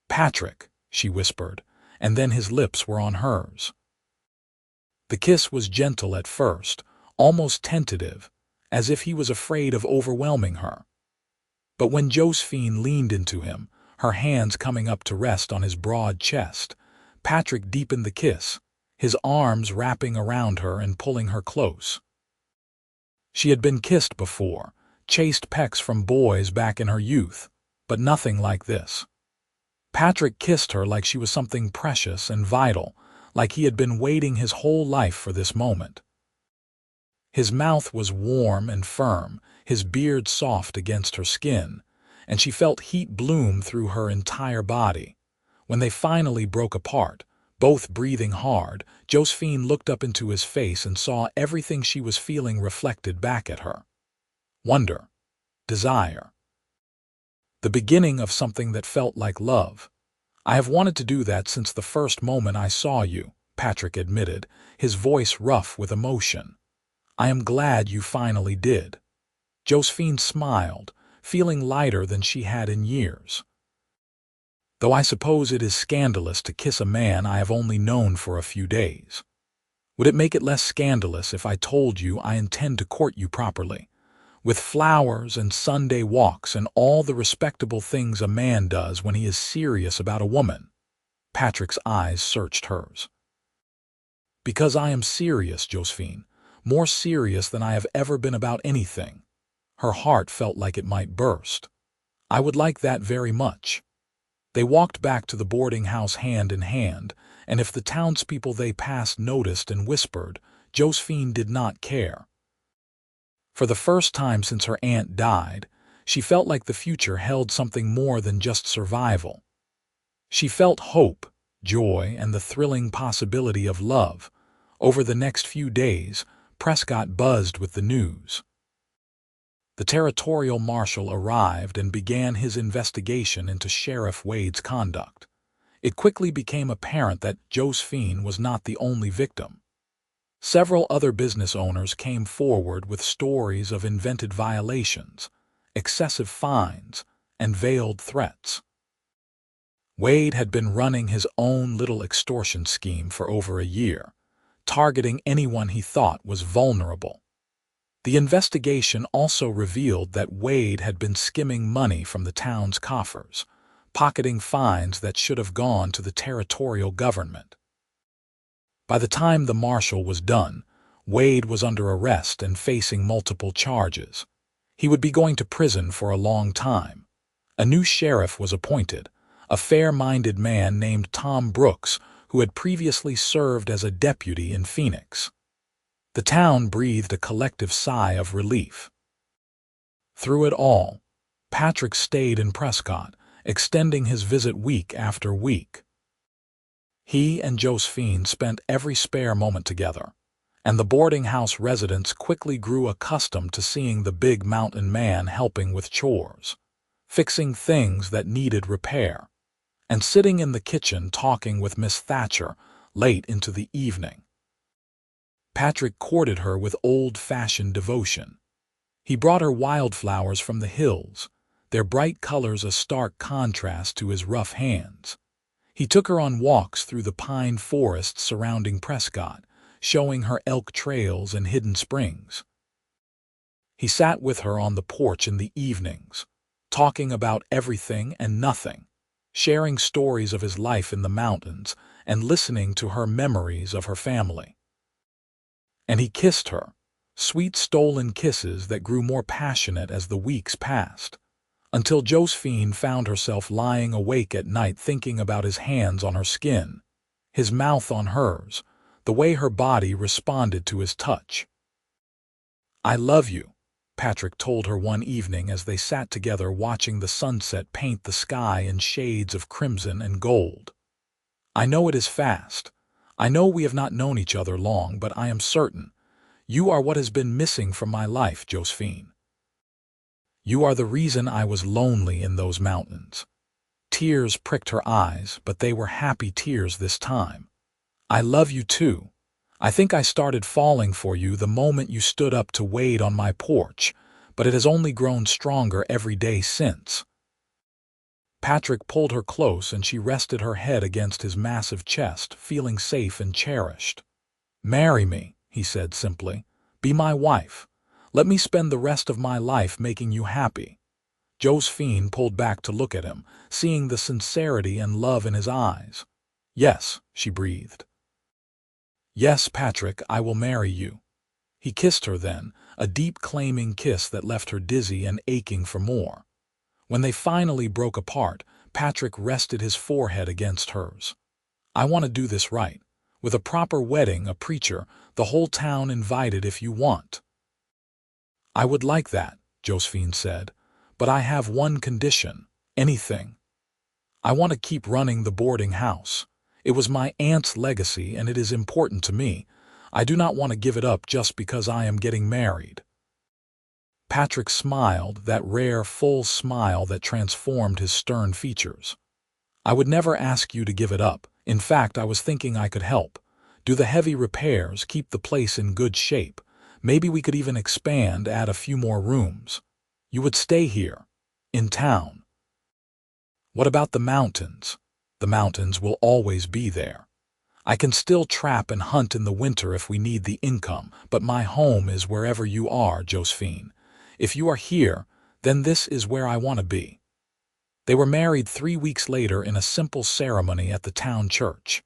"Patrick," she whispered, and then his lips were on hers. The kiss was gentle at first, almost tentative, as if he was afraid of overwhelming her. But when Josephine leaned into him, her hands coming up to rest on his broad chest, Patrick deepened the kiss, his arms wrapping around her and pulling her close. She had been kissed before, chased pecks from boys back in her youth, but nothing like this. Patrick kissed her like she was something precious and vital, like he had been waiting his whole life for this moment. His mouth was warm and firm, his beard soft against her skin, and she felt heat bloom through her entire body. When they finally broke apart, both breathing hard, Josephine looked up into his face and saw everything she was feeling reflected back at her. Wonder, desire. The beginning of something that felt like love. "I have wanted to do that since the first moment I saw you," Patrick admitted, his voice rough with emotion. "I am glad you finally did." Josephine smiled, feeling lighter than she had in years. "Though I suppose it is scandalous to kiss a man I have only known for a few days. Would it make it less scandalous if I told you I intend to court you properly, with flowers and Sunday walks and all the respectable things a man does when he is serious about a woman?" Patrick's eyes searched hers. "Because I am serious, Josephine, more serious than I have ever been about anything." Her heart felt like it might burst. "I would like that very much." They walked back to the boarding house hand in hand, and if the townspeople they passed noticed and whispered, Josephine did not care. For the first time since her aunt died, she felt like the future held something more than just survival. She felt hope, joy, and the thrilling possibility of love. Over the next few days, Prescott buzzed with the news. The territorial marshal arrived and began his investigation into Sheriff Wade's conduct. It quickly became apparent that Josephine was not the only victim. Several other business owners came forward with stories of invented violations, excessive fines, and veiled threats. Wade had been running his own little extortion scheme for over a year, targeting anyone he thought was vulnerable. The investigation also revealed that Wade had been skimming money from the town's coffers, pocketing fines that should have gone to the territorial government. By the time the marshal was done, Wade was under arrest and facing multiple charges. He would be going to prison for a long time. A new sheriff was appointed, a fair-minded man named Tom Brooks, who had previously served as a deputy in Phoenix. The town breathed a collective sigh of relief. Through it all, Patrick stayed in Prescott, extending his visit week after week. He and Josephine spent every spare moment together, and the boarding house residents quickly grew accustomed to seeing the big mountain man helping with chores, fixing things that needed repair, and sitting in the kitchen talking with Miss Thatcher late into the evening. Patrick courted her with old-fashioned devotion. He brought her wildflowers from the hills, their bright colors a stark contrast to his rough hands. He took her on walks through the pine forests surrounding Prescott, showing her elk trails and hidden springs. He sat with her on the porch in the evenings, talking about everything and nothing, sharing stories of his life in the mountains and listening to her memories of her family. And he kissed her, sweet stolen kisses that grew more passionate as the weeks passed, until Josephine found herself lying awake at night thinking about his hands on her skin, his mouth on hers, the way her body responded to his touch. "I love you," Patrick told her one evening as they sat together watching the sunset paint the sky in shades of crimson and gold. "I know it is fast. I know we have not known each other long, but I am certain you are what has been missing from my life, Josephine. You are the reason I was lonely in those mountains." Tears pricked her eyes, but they were happy tears this time. "I love you too. I think I started falling for you the moment you stood up to wade on my porch, but it has only grown stronger every day since." Patrick pulled her close and she rested her head against his massive chest, feeling safe and cherished. "Marry me," he said simply. "Be my wife. Let me spend the rest of my life making you happy." Josephine pulled back to look at him, seeing the sincerity and love in his eyes. "Yes," she breathed. "Yes, Patrick, I will marry you." He kissed her then, a deep claiming kiss that left her dizzy and aching for more. When they finally broke apart, Patrick rested his forehead against hers. "I want to do this right. With a proper wedding, a preacher, the whole town invited if you want." "I would like that," Josephine said, "but I have one condition. Anything. I want to keep running the boarding house. It was my aunt's legacy and it is important to me. I do not want to give it up just because I am getting married." Patrick smiled, that rare, full smile that transformed his stern features. "I would never ask you to give it up. In fact, I was thinking I could help. Do the heavy repairs, keep the place in good shape. Maybe we could even expand, add a few more rooms. You would stay here, in town." "What about the mountains?" "The mountains will always be there. I can still trap and hunt in the winter if we need the income, but my home is wherever you are, Josephine. If you are here, then this is where I want to be." They were married 3 weeks later in a simple ceremony at the town church.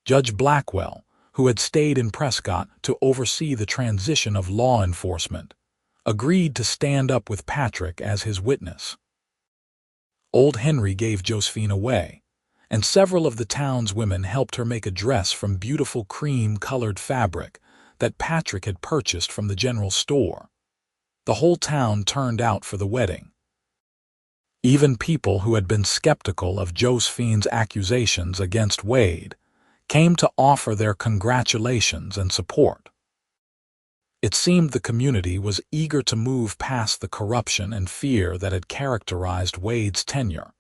Judge Blackwell, who had stayed in Prescott to oversee the transition of law enforcement, agreed to stand up with Patrick as his witness. Old Henry gave Josephine away, and several of the town's women helped her make a dress from beautiful cream-colored fabric that Patrick had purchased from the general store. The whole town turned out for the wedding. Even people who had been skeptical of Josephine's accusations against Wade came to offer their congratulations and support. It seemed the community was eager to move past the corruption and fear that had characterized Wade's tenure,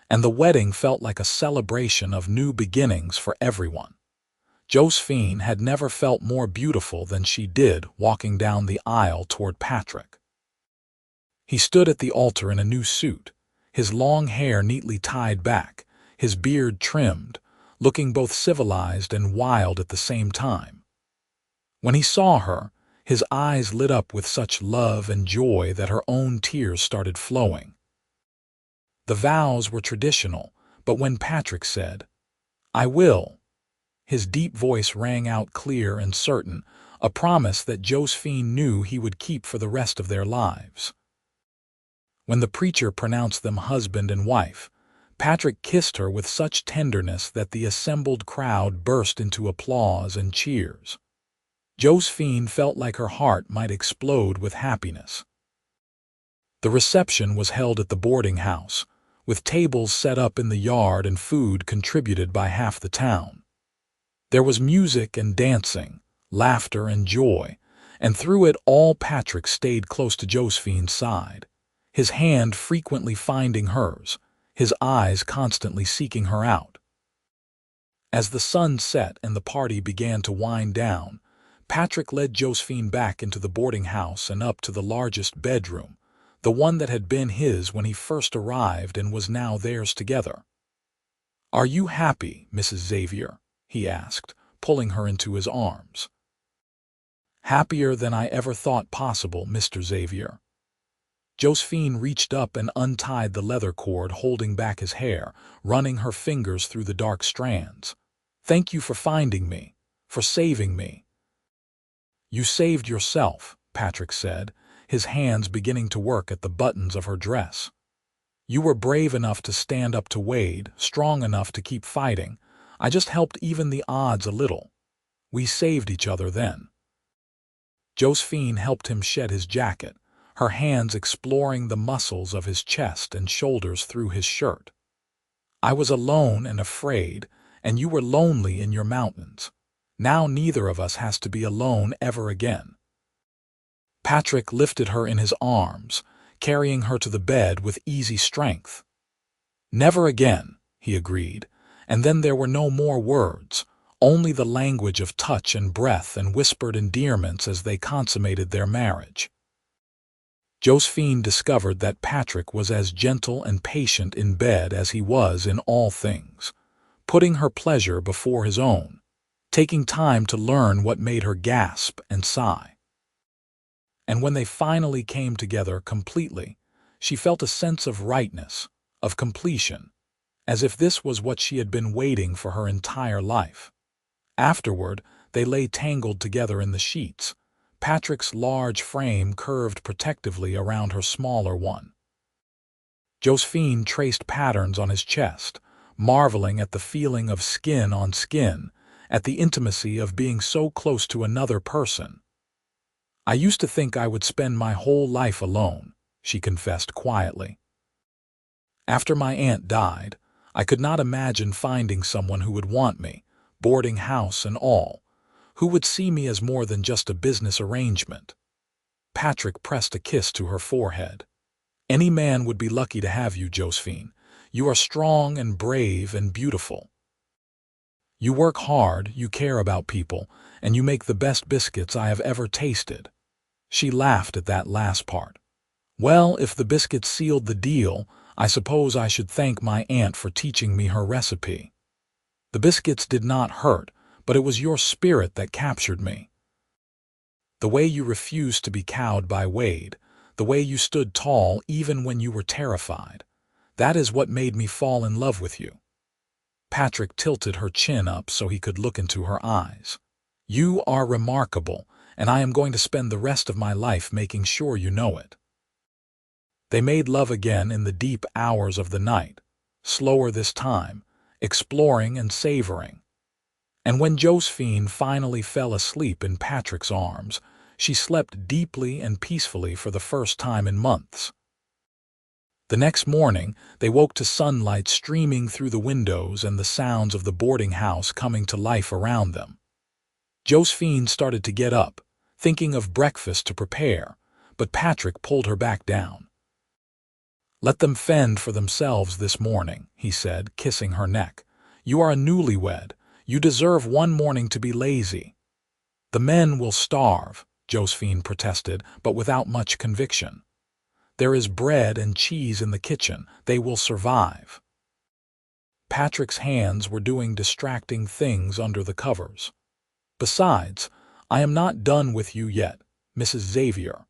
and the wedding felt like a celebration of new beginnings for everyone. Josephine had never felt more beautiful than she did walking down the aisle toward Patrick. He stood at the altar in a new suit, his long hair neatly tied back, his beard trimmed, looking both civilized and wild at the same time. When he saw her, his eyes lit up with such love and joy that her own tears started flowing. The vows were traditional, but when Patrick said, "I will," his deep voice rang out clear and certain, a promise that Josephine knew he would keep for the rest of their lives. When the preacher pronounced them husband and wife, Patrick kissed her with such tenderness that the assembled crowd burst into applause and cheers. Josephine felt like her heart might explode with happiness. The reception was held at the boarding house, with tables set up in the yard and food contributed by half the town. There was music and dancing, laughter, and joy, and through it all Patrick stayed close to Josephine's side, his hand frequently finding hers, his eyes constantly seeking her out. As the sun set and the party began to wind down, Patrick led Josephine back into the boarding house and up to the largest bedroom, the one that had been his when he first arrived and was now theirs together. "Are you happy, Mrs. Xavier?" he asked, pulling her into his arms. "Happier than I ever thought possible, Mr. Xavier." Josephine reached up and untied the leather cord holding back his hair, running her fingers through the dark strands. "Thank you for finding me, for saving me." "You saved yourself," Patrick said, his hands beginning to work at the buttons of her dress. "You were brave enough to stand up to Wade, strong enough to keep fighting. I just helped even the odds a little. We saved each other then." Josephine helped him shed his jacket, her hands exploring the muscles of his chest and shoulders through his shirt. "I was alone and afraid, and you were lonely in your mountains. Now neither of us has to be alone ever again." Patrick lifted her in his arms, carrying her to the bed with easy strength. "Never again," he agreed, and then there were no more words, only the language of touch and breath and whispered endearments as they consummated their marriage. Josephine discovered that Patrick was as gentle and patient in bed as he was in all things, putting her pleasure before his own, taking time to learn what made her gasp and sigh. And when they finally came together completely, she felt a sense of rightness, of completion, as if this was what she had been waiting for her entire life. Afterward, they lay tangled together in the sheets, Patrick's large frame curved protectively around her smaller one. Josephine traced patterns on his chest, marveling at the feeling of skin on skin, at the intimacy of being so close to another person. "I used to think I would spend my whole life alone," she confessed quietly. "After my aunt died, I could not imagine finding someone who would want me, boarding house and all, who would see me as more than just a business arrangement." Patrick pressed a kiss to her forehead. "Any man would be lucky to have you, Josephine. You are strong and brave and beautiful. You work hard, you care about people, and you make the best biscuits I have ever tasted." She laughed at that last part. "Well, if the biscuits sealed the deal, I suppose I should thank my aunt for teaching me her recipe. The biscuits did not hurt, but it was your spirit that captured me. The way you refused to be cowed by Wade, the way you stood tall even when you were terrified, that is what made me fall in love with you." Patrick tilted her chin up so he could look into her eyes. "You are remarkable, and I am going to spend the rest of my life making sure you know it." They made love again in the deep hours of the night, slower this time, exploring and savoring. And when Josephine finally fell asleep in Patrick's arms, she slept deeply and peacefully for the first time in months. The next morning, they woke to sunlight streaming through the windows and the sounds of the boarding house coming to life around them. Josephine started to get up, thinking of breakfast to prepare, but Patrick pulled her back down. "Let them fend for themselves this morning," he said, kissing her neck. "You are a newlywed. You deserve one morning to be lazy." "The men will starve," Josephine protested, but without much conviction. "There is bread and cheese in the kitchen. They will survive." Patrick's hands were doing distracting things under the covers. "Besides, I am not done with you yet, Mrs. Xavier."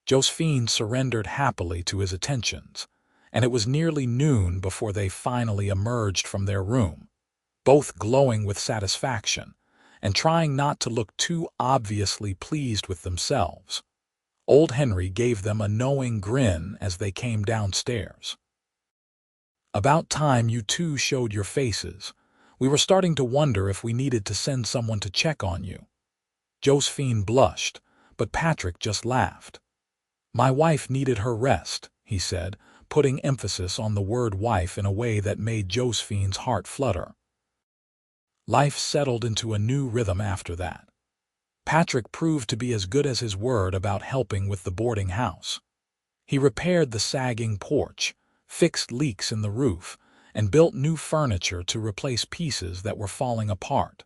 Josephine surrendered happily to his attentions, and it was nearly noon before they finally emerged from their room, both glowing with satisfaction and trying not to look too obviously pleased with themselves. Old Henry gave them a knowing grin as they came downstairs. "About time you two showed your faces. We were starting to wonder if we needed to send someone to check on you." Josephine blushed, but Patrick just laughed. "My wife needed her rest," he said, putting emphasis on the word wife in a way that made Josephine's heart flutter. Life settled into a new rhythm after that. Patrick proved to be as good as his word about helping with the boarding house. He repaired the sagging porch, fixed leaks in the roof, and built new furniture to replace pieces that were falling apart.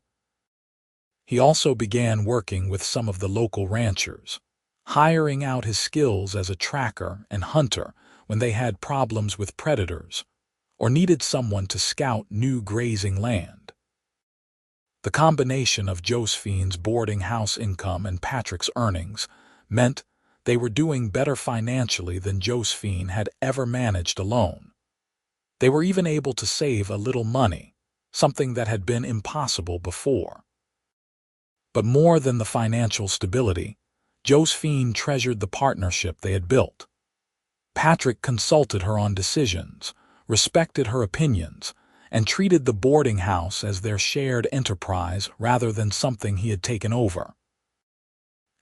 He also began working with some of the local ranchers, hiring out his skills as a tracker and hunter when they had problems with predators or needed someone to scout new grazing land. The combination of Josephine's boarding house income and Patrick's earnings meant they were doing better financially than Josephine had ever managed alone. They were even able to save a little money, something that had been impossible before. But more than the financial stability, Josephine treasured the partnership they had built. Patrick consulted her on decisions, respected her opinions, and treated the boarding house as their shared enterprise rather than something he had taken over.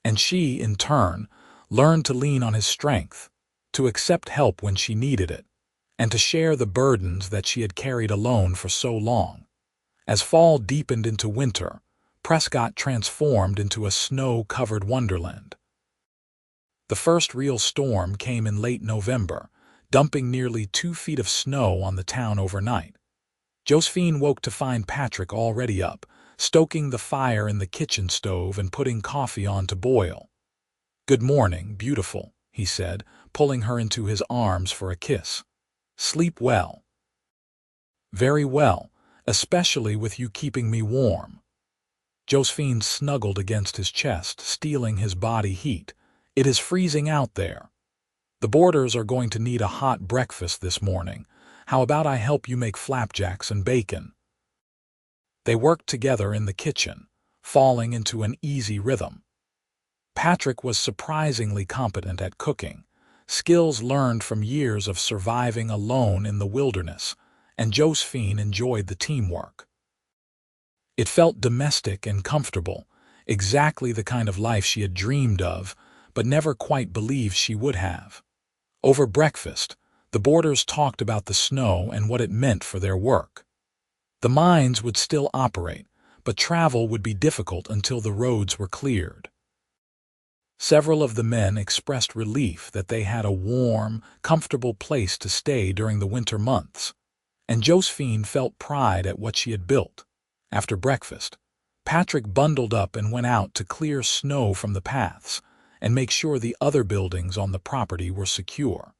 And she, in turn, learned to lean on his strength, to accept help when she needed it, and to share the burdens that she had carried alone for so long. As fall deepened into winter, Prescott transformed into a snow-covered wonderland. The first real storm came in late November, dumping nearly 2 feet of snow on the town overnight. Josephine woke to find Patrick already up, stoking the fire in the kitchen stove and putting coffee on to boil. "Good morning, beautiful," he said, pulling her into his arms for a kiss. "Sleep well." "Very well, especially with you keeping me warm." Josephine snuggled against his chest, stealing his body heat. "It is freezing out there. The boarders are going to need a hot breakfast this morning. How about I help you make flapjacks and bacon?" They worked together in the kitchen, falling into an easy rhythm. Patrick was surprisingly competent at cooking, skills learned from years of surviving alone in the wilderness, and Josephine enjoyed the teamwork. It felt domestic and comfortable, exactly the kind of life she had dreamed of, but never quite believed she would have. Over breakfast, the boarders talked about the snow and what it meant for their work. The mines would still operate, but travel would be difficult until the roads were cleared. Several of the men expressed relief that they had a warm, comfortable place to stay during the winter months, and Josephine felt pride at what she had built. After breakfast, Patrick bundled up and went out to clear snow from the paths and make sure the other buildings on the property were secure.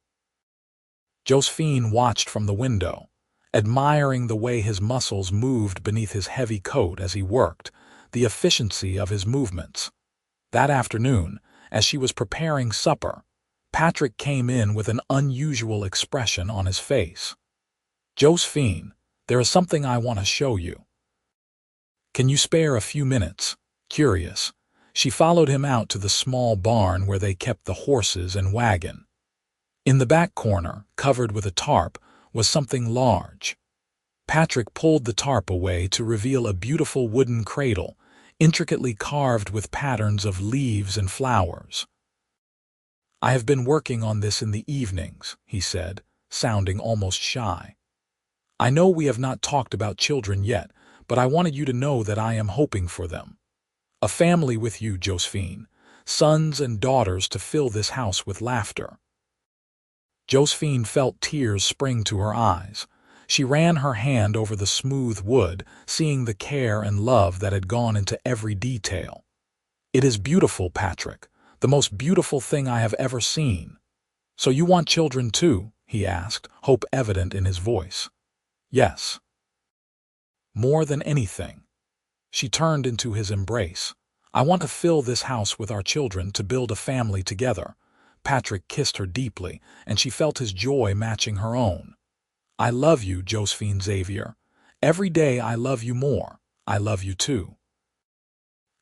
Josephine watched from the window, admiring the way his muscles moved beneath his heavy coat as he worked, the efficiency of his movements. That afternoon, as she was preparing supper, Patrick came in with an unusual expression on his face. "Josephine, there is something I want to show you. Can you spare a few minutes?" Curious, she followed him out to the small barn where they kept the horses and wagon. In the back corner, covered with a tarp, was something large. Patrick pulled the tarp away to reveal a beautiful wooden cradle, intricately carved with patterns of leaves and flowers. "I have been working on this in the evenings," he said, sounding almost shy. "I know we have not talked about children yet, but I wanted you to know that I am hoping for them. A family with you, Josephine, sons and daughters to fill this house with laughter." Josephine felt tears spring to her eyes. She ran her hand over the smooth wood, seeing the care and love that had gone into every detail. "It is beautiful, Patrick, the most beautiful thing I have ever seen." "So you want children too?" he asked, hope evident in his voice. "Yes." "More than anything." She turned into his embrace. "I want to fill this house with our children to build a family together." Patrick kissed her deeply, and she felt his joy matching her own. "I love you, Josephine Xavier. Every day I love you more. I love you too."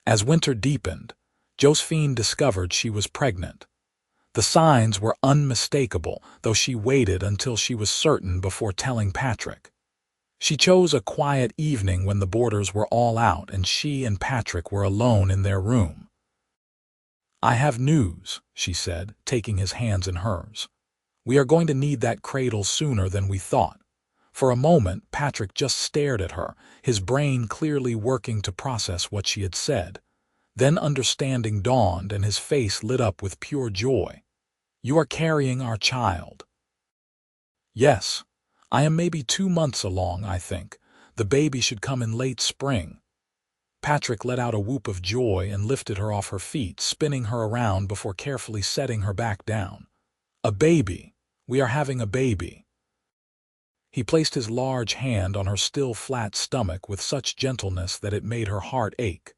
As winter deepened, Josephine discovered she was pregnant. The signs were unmistakable, though she waited until she was certain before telling Patrick. She chose a quiet evening when the boarders were all out and she and Patrick were alone in their room. "I have news," she said, taking his hands in hers. "We are going to need that cradle sooner than we thought." For a moment, Patrick just stared at her, his brain clearly working to process what she had said. Then understanding dawned and his face lit up with pure joy. "You are carrying our child." "Yes. I am maybe 2 months along, I think. The baby should come in late spring." Patrick let out a whoop of joy and lifted her off her feet, spinning her around before carefully setting her back down. "A baby. We are having a baby." He placed his large hand on her still flat stomach with such gentleness that it made her heart ache.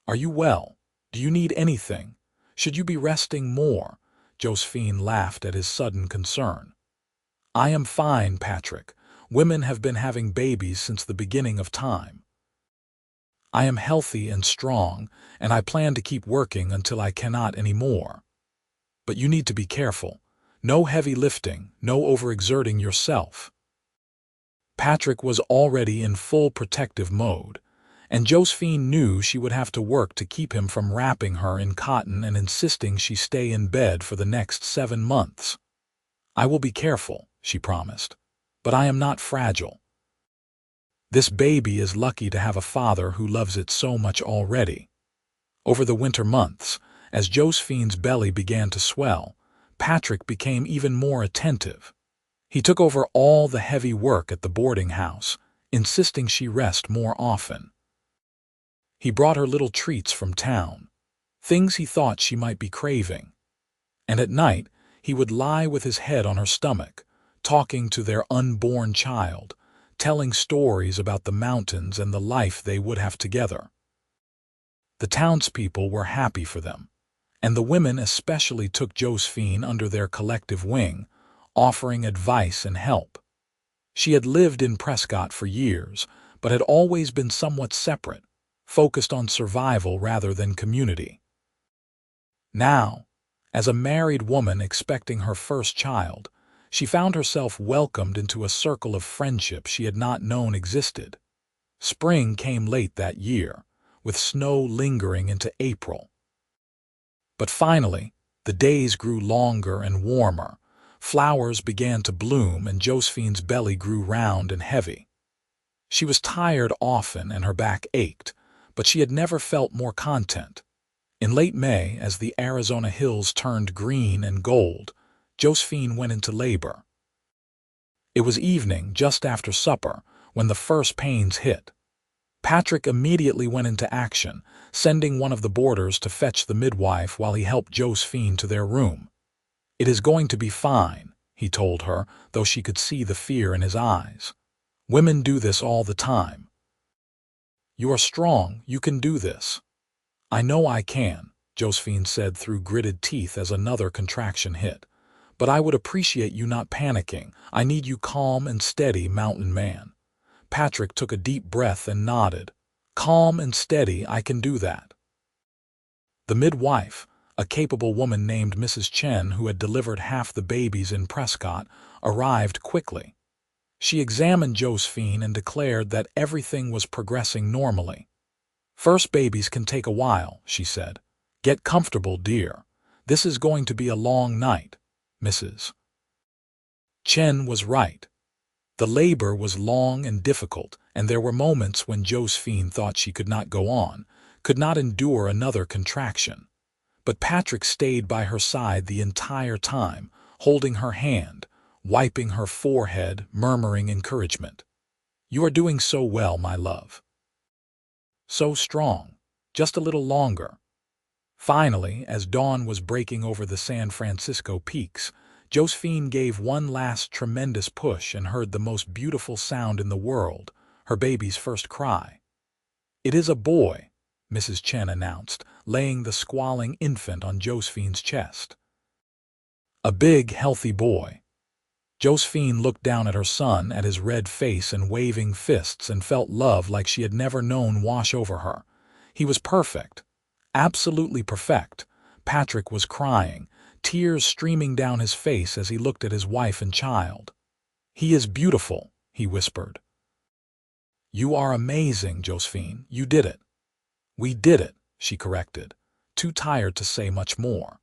"Are you well? Do you need anything? Should you be resting more?" Josephine laughed at his sudden concern. "I am fine, Patrick. Women have been having babies since the beginning of time. I am healthy and strong, and I plan to keep working until I cannot anymore. But you need to be careful. No heavy lifting, no overexerting yourself." Patrick was already in full protective mode, and Josephine knew she would have to work to keep him from wrapping her in cotton and insisting she stay in bed for the next 7 months. "I will be careful," she promised, "but I am not fragile. This baby is lucky to have a father who loves it so much already." Over the winter months, as Josephine's belly began to swell, Patrick became even more attentive. He took over all the heavy work at the boarding house, insisting she rest more often. He brought her little treats from town, things he thought she might be craving. And at night, he would lie with his head on her stomach, talking to their unborn child, telling stories about the mountains and the life they would have together. The townspeople were happy for them, and the women especially took Josephine under their collective wing, offering advice and help. She had lived in Prescott for years, but had always been somewhat separate, focused on survival rather than community. Now, as a married woman expecting her first child, she found herself welcomed into a circle of friendship she had not known existed. Spring came late that year, with snow lingering into April. But finally, the days grew longer and warmer. Flowers began to bloom and Josephine's belly grew round and heavy. She was tired often and her back ached, but she had never felt more content. In late May, as the Arizona hills turned green and gold, Josephine went into labor. It was evening, just after supper, when the first pains hit. Patrick immediately went into action, sending one of the boarders to fetch the midwife while he helped Josephine to their room. "It is going to be fine," he told her, though she could see the fear in his eyes. "Women do this all the time. You are strong, you can do this." "I know I can," Josephine said through gritted teeth as another contraction hit. "But I would appreciate you not panicking. I need you calm and steady, mountain man." Patrick took a deep breath and nodded. "Calm and steady, I can do that." The midwife, a capable woman named Mrs. Chen who had delivered half the babies in Prescott, arrived quickly. She examined Josephine and declared that everything was progressing normally. "First babies can take a while," she said. "Get comfortable, dear. This is going to be a long night." Mrs. Chen was right. The labor was long and difficult, and there were moments when Josephine thought she could not go on, could not endure another contraction. But Patrick stayed by her side the entire time, holding her hand, wiping her forehead, murmuring encouragement. "You are doing so well, my love. So strong. Just a little longer." Finally, as dawn was breaking over the San Francisco peaks, Josephine gave one last tremendous push and heard the most beautiful sound in the world, her baby's first cry. "It is a boy," Mrs. Chen announced, laying the squalling infant on Josephine's chest. "A big, healthy boy." Josephine looked down at her son, at his red face and waving fists, and felt love like she had never known wash over her. He was perfect. Absolutely perfect. Patrick was crying, tears streaming down his face as he looked at his wife and child. "He is beautiful," he whispered. "You are amazing, Josephine. You did it." "We did it," she corrected, too tired to say much more.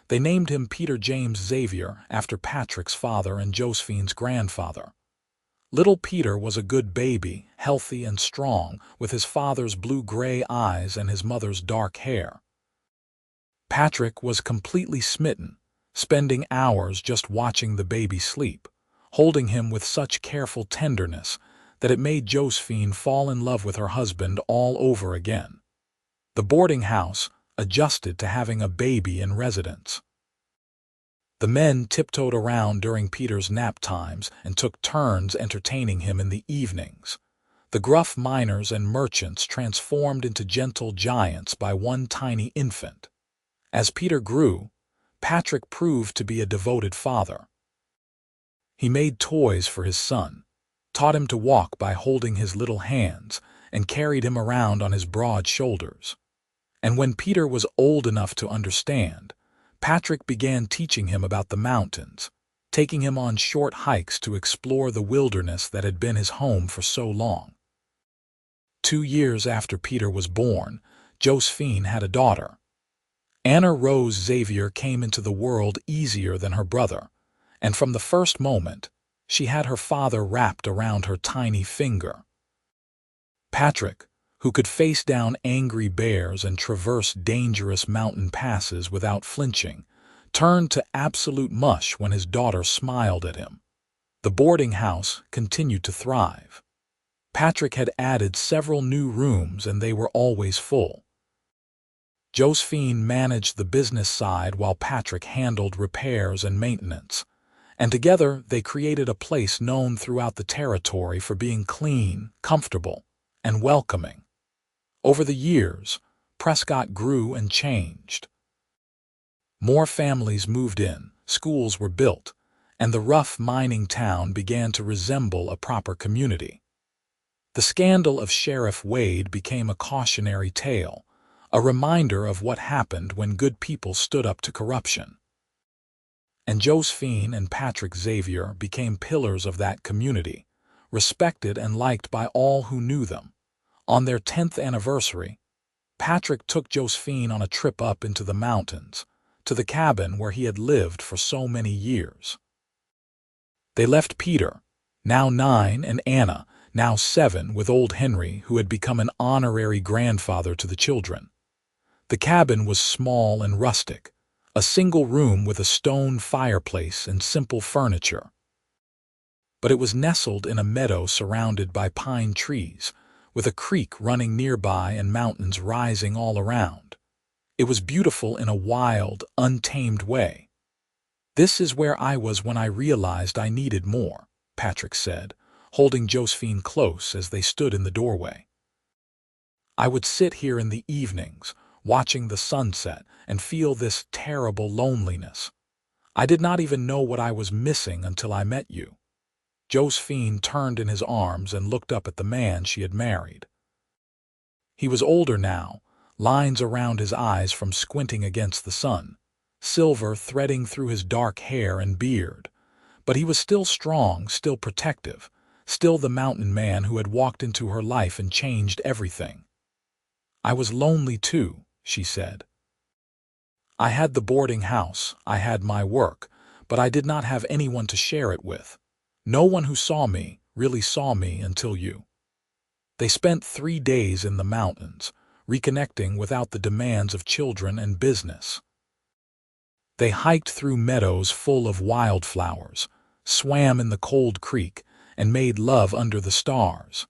They named him Peter James Xavier after Patrick's father and Josephine's grandfather. Little Peter was a good baby, healthy and strong, with his father's blue-gray eyes and his mother's dark hair. Patrick was completely smitten, spending hours just watching the baby sleep, holding him with such careful tenderness that it made Josephine fall in love with her husband all over again. The boarding house adjusted to having a baby in residence. The men tiptoed around during Peter's nap times and took turns entertaining him in the evenings. The gruff miners and merchants transformed into gentle giants by one tiny infant. As Peter grew, Patrick proved to be a devoted father. He made toys for his son, taught him to walk by holding his little hands, and carried him around on his broad shoulders. And when Peter was old enough to understand, Patrick began teaching him about the mountains, taking him on short hikes to explore the wilderness that had been his home for so long. 2 years after Peter was born, Josephine had a daughter. Anna Rose Xavier came into the world easier than her brother, and from the first moment, she had her father wrapped around her tiny finger. Patrick, who could face down angry bears and traverse dangerous mountain passes without flinching, turned to absolute mush when his daughter smiled at him. The boarding house continued to thrive. Patrick had added several new rooms and they were always full. Josephine managed the business side while Patrick handled repairs and maintenance, and together they created a place known throughout the territory for being clean, comfortable, and welcoming. Over the years, Prescott grew and changed. More families moved in, schools were built, and the rough mining town began to resemble a proper community. The scandal of Sheriff Wade became a cautionary tale, a reminder of what happened when good people stood up to corruption. And Josephine and Patrick Xavier became pillars of that community, respected and liked by all who knew them. On their 10th anniversary, Patrick took Josephine on a trip up into the mountains, to the cabin where he had lived for so many years. They left Peter, now 9, and Anna, now 7, with old Henry, who had become an honorary grandfather to the children. The cabin was small and rustic, a single room with a stone fireplace and simple furniture. But it was nestled in a meadow surrounded by pine trees, with a creek running nearby and mountains rising all around. It was beautiful in a wild, untamed way. "This is where I was when I realized I needed more," Patrick said, holding Josephine close as they stood in the doorway. "I would sit here in the evenings, watching the sunset, and feel this terrible loneliness. I did not even know what I was missing until I met you." Josephine turned in his arms and looked up at the man she had married. He was older now, lines around his eyes from squinting against the sun, silver threading through his dark hair and beard. But he was still strong, still protective, still the mountain man who had walked into her life and changed everything. "I was lonely too," she said. "I had the boarding house, I had my work, but I did not have anyone to share it with. No one who saw me really saw me until you." They spent 3 days in the mountains, reconnecting without the demands of children and business. They hiked through meadows full of wildflowers, swam in the cold creek, and made love under the stars.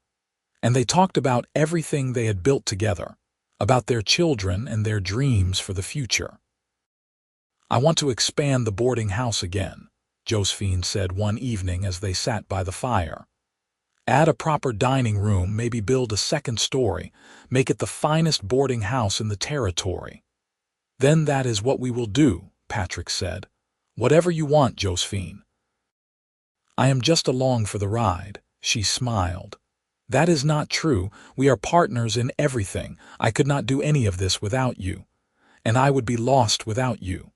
And they talked about everything they had built together, about their children and their dreams for the future. "I want to expand the boarding house again," Josephine said one evening as they sat by the fire. "Add a proper dining room, maybe build a second story, make it the finest boarding house in the territory." "Then that is what we will do," Patrick said. "Whatever you want, Josephine." "I am just along for the ride," she smiled. "That is not true. We are partners in everything. I could not do any of this without you, and I would be lost without you."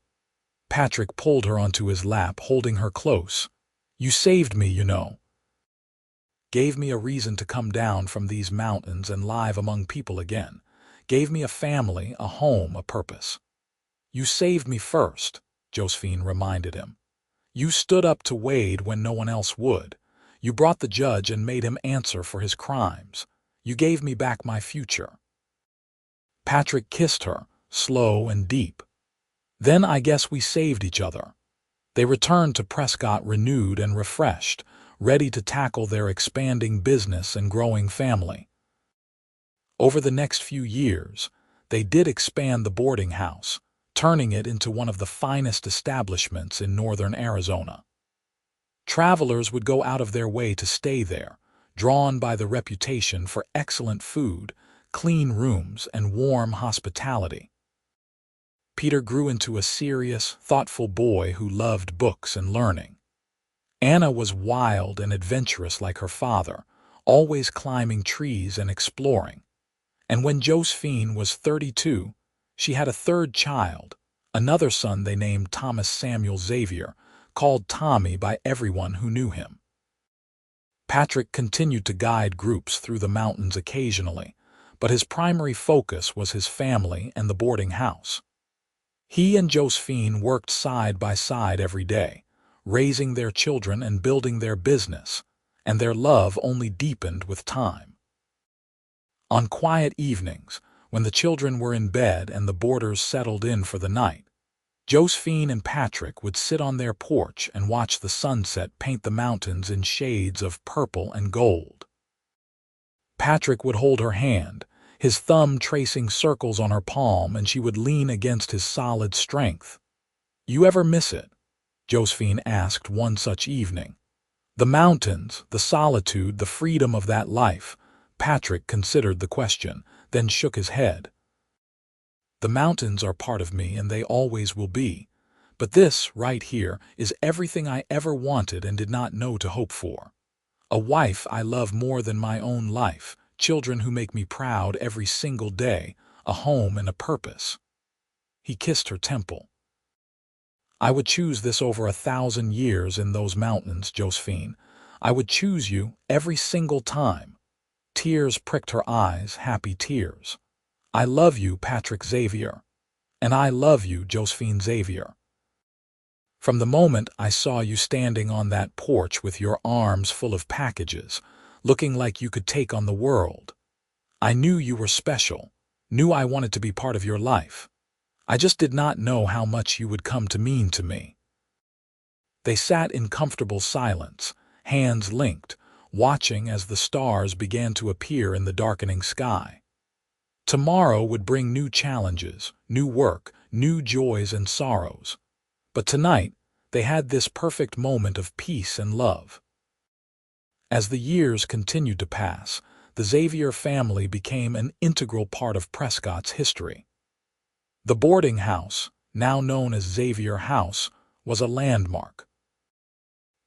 Patrick pulled her onto his lap, holding her close. "You saved me, you know. Gave me a reason to come down from these mountains and live among people again. Gave me a family, a home, a purpose." "You saved me first," Josephine reminded him. "You stood up to Wade when no one else would. You brought the judge and made him answer for his crimes. You gave me back my future." Patrick kissed her, slow and deep. "Then I guess we saved each other." They returned to Prescott renewed and refreshed, ready to tackle their expanding business and growing family. Over the next few years, they did expand the boarding house, turning it into one of the finest establishments in northern Arizona. Travelers would go out of their way to stay there, drawn by the reputation for excellent food, clean rooms, and warm hospitality. Peter grew into a serious, thoughtful boy who loved books and learning. Anna was wild and adventurous like her father, always climbing trees and exploring. And when Josephine was 32, she had a third child, another son they named Thomas Samuel Xavier, called Tommy by everyone who knew him. Patrick continued to guide groups through the mountains occasionally, but his primary focus was his family and the boarding house. He and Josephine worked side by side every day, raising their children and building their business, and their love only deepened with time. On quiet evenings, when the children were in bed and the boarders settled in for the night, Josephine and Patrick would sit on their porch and watch the sunset paint the mountains in shades of purple and gold. Patrick would hold her hand, his thumb tracing circles on her palm, and she would lean against his solid strength. "You ever miss it?" Josephine asked one such evening. "The mountains, the solitude, the freedom of that life." Patrick considered the question, then shook his head. "The mountains are part of me and they always will be. But this, right here, is everything I ever wanted and did not know to hope for. A wife I love more than my own life, children who make me proud every single day, a home and a purpose." He kissed her temple. "I would choose this over 1,000 years in those mountains, Josephine. I would choose you every single time." Tears pricked her eyes, happy tears. "I love you, Patrick Xavier." "And I love you, Josephine Xavier. From the moment I saw you standing on that porch with your arms full of packages, looking like you could take on the world, I knew you were special, knew I wanted to be part of your life. I just did not know how much you would come to mean to me." They sat in comfortable silence, hands linked, watching as the stars began to appear in the darkening sky. Tomorrow would bring new challenges, new work, new joys and sorrows. But tonight, they had this perfect moment of peace and love. As the years continued to pass, the Xavier family became an integral part of Prescott's history. The boarding house, now known as Xavier House, was a landmark.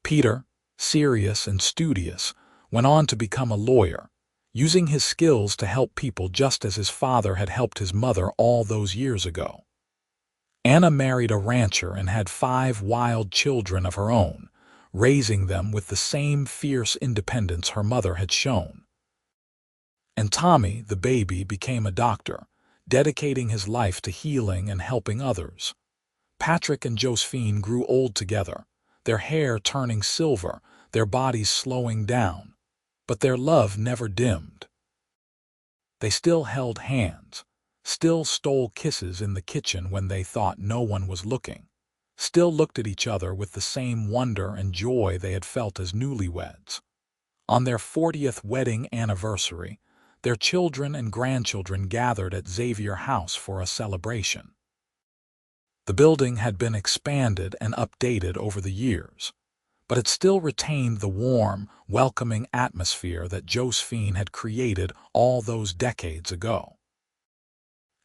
Peter, serious and studious, went on to become a lawyer, using his skills to help people just as his father had helped his mother all those years ago. Anna married a rancher and had 5 wild children of her own, raising them with the same fierce independence her mother had shown. And Tommy, the baby, became a doctor, dedicating his life to healing and helping others. Patrick and Josephine grew old together, their hair turning silver, their bodies slowing down, but their love never dimmed. They still held hands, still stole kisses in the kitchen when they thought no one was looking, still looked at each other with the same wonder and joy they had felt as newlyweds. On their 40th wedding anniversary, their children and grandchildren gathered at Xavier House for a celebration. The building had been expanded and updated over the years, but it still retained the warm, welcoming atmosphere that Josephine had created all those decades ago.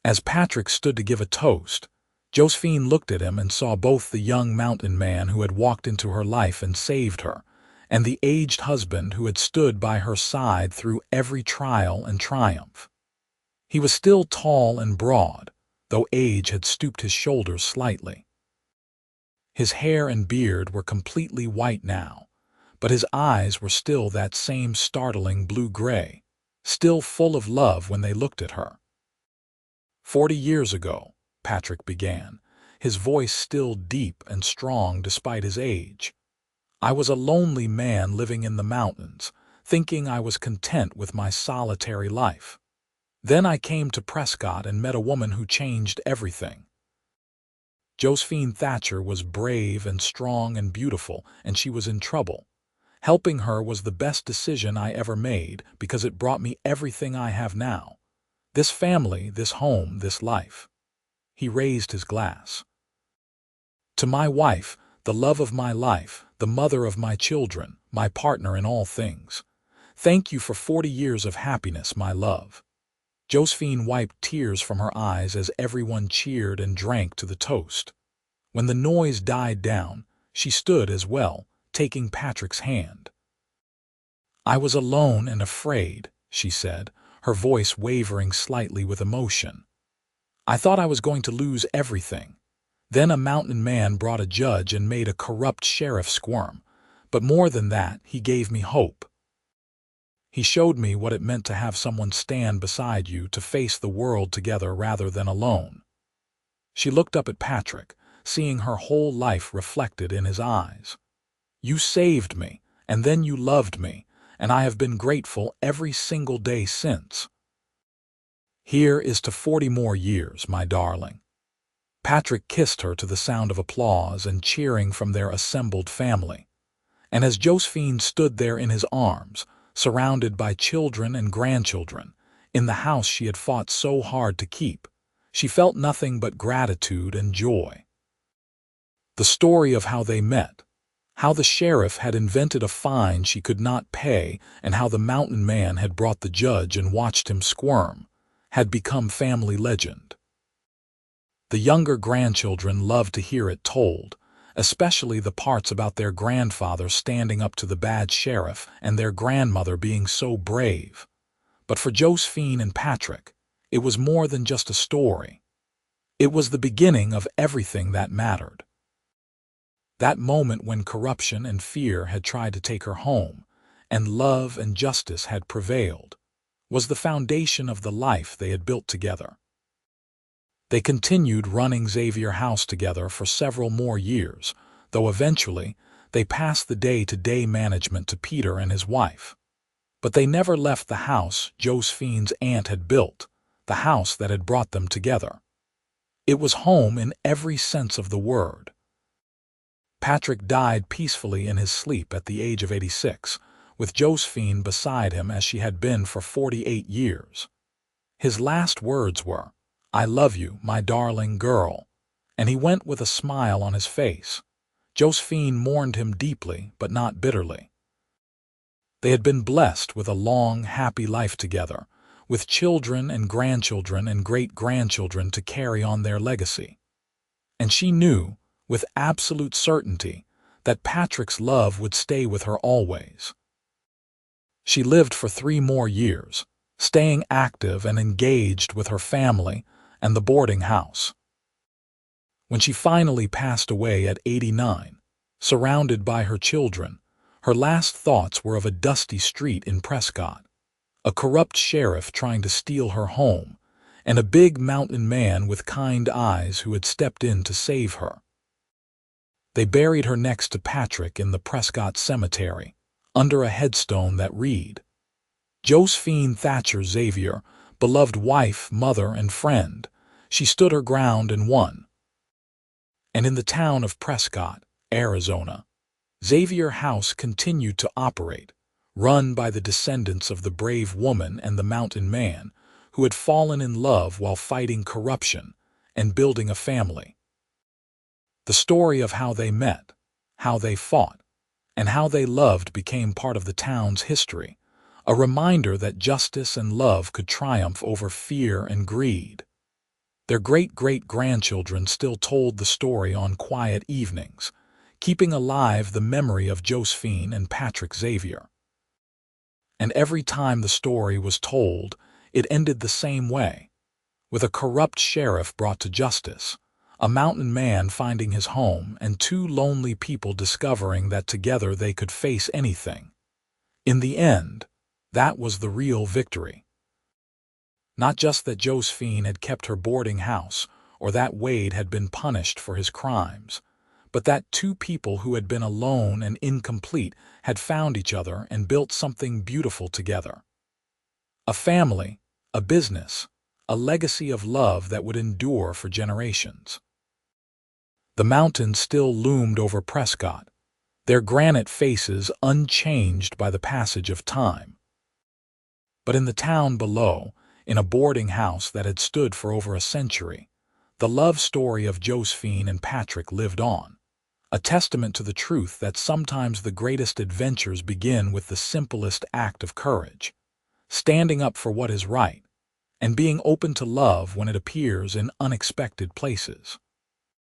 As Patrick stood to give a toast, Josephine looked at him and saw both the young mountain man who had walked into her life and saved her, and the aged husband who had stood by her side through every trial and triumph. He was still tall and broad, though age had stooped his shoulders slightly. His hair and beard were completely white now, but his eyes were still that same startling blue-gray, still full of love when they looked at her. 40 years ago, Patrick began, his voice still deep and strong despite his age, I was a lonely man living in the mountains, thinking I was content with my solitary life. Then I came to Prescott and met a woman who changed everything. Josephine Thatcher was brave and strong and beautiful, and she was in trouble. Helping her was the best decision I ever made because it brought me everything I have now. This family, this home, this life. He raised his glass. To my wife, the love of my life, the mother of my children, my partner in all things. Thank you for 40 years of happiness, my love. Josephine wiped tears from her eyes as everyone cheered and drank to the toast. When the noise died down, she stood as well, taking Patrick's hand. I was alone and afraid, she said, her voice wavering slightly with emotion. I thought I was going to lose everything. Then a mountain man brought a judge and made a corrupt sheriff squirm. But more than that, he gave me hope. He showed me what it meant to have someone stand beside you to face the world together rather than alone. She looked up at Patrick, seeing her whole life reflected in his eyes. You saved me, and then you loved me, and I have been grateful every single day since. Here is to 40 more years, my darling. Patrick kissed her to the sound of applause and cheering from their assembled family. And as Josephine stood there in his arms, surrounded by children and grandchildren, in the house she had fought so hard to keep, she felt nothing but gratitude and joy. The story of how they met, how the sheriff had invented a fine she could not pay, and how the mountain man had brought the judge and watched him squirm, had become family legend. The younger grandchildren loved to hear it told, especially the parts about their grandfather standing up to the bad sheriff and their grandmother being so brave. But for Josephine and Patrick, it was more than just a story. It was the beginning of everything that mattered. That moment when corruption and fear had tried to take her home, and love and justice had prevailed, was the foundation of the life they had built together. They continued running Xavier House together for several more years, though eventually they passed the day-to-day management to Peter and his wife. But they never left the house Josephine's aunt had built, the house that had brought them together. It was home in every sense of the word. Patrick died peacefully in his sleep at the age of 86, with Josephine beside him as she had been for 48 years. His last words were, "I love you, my darling girl," and he went with a smile on his face. Josephine mourned him deeply, but not bitterly. They had been blessed with a long, happy life together, with children and grandchildren and great-grandchildren to carry on their legacy. And she knew, with absolute certainty, that Patrick's love would stay with her always. She lived for 3 more years, staying active and engaged with her family and the boarding house. When she finally passed away at 89, surrounded by her children, her last thoughts were of a dusty street in Prescott, a corrupt sheriff trying to steal her home, and a big mountain man with kind eyes who had stepped in to save her. They buried her next to Patrick in the Prescott cemetery, under a headstone that read, Josephine Thatcher Xavier, beloved wife, mother, and friend, she stood her ground and won. And in the town of Prescott, Arizona, Xavier House continued to operate, run by the descendants of the brave woman and the mountain man who had fallen in love while fighting corruption and building a family. The story of how they met, how they fought, and how they loved became part of the town's history, a reminder that justice and love could triumph over fear and greed. Their great-great-grandchildren still told the story on quiet evenings, keeping alive the memory of Josephine and Patrick Xavier. And every time the story was told, it ended the same way, with a corrupt sheriff brought to justice, a mountain man finding his home, and 2 lonely people discovering that together they could face anything. In the end, that was the real victory. Not just that Josephine had kept her boarding house, or that Wade had been punished for his crimes, but that two people who had been alone and incomplete had found each other and built something beautiful together. A family, a business, a legacy of love that would endure for generations. The mountains still loomed over Prescott, their granite faces unchanged by the passage of time. But in the town below, in a boarding house that had stood for over a century, the love story of Josephine and Patrick lived on, a testament to the truth that sometimes the greatest adventures begin with the simplest act of courage, standing up for what is right, and being open to love when it appears in unexpected places.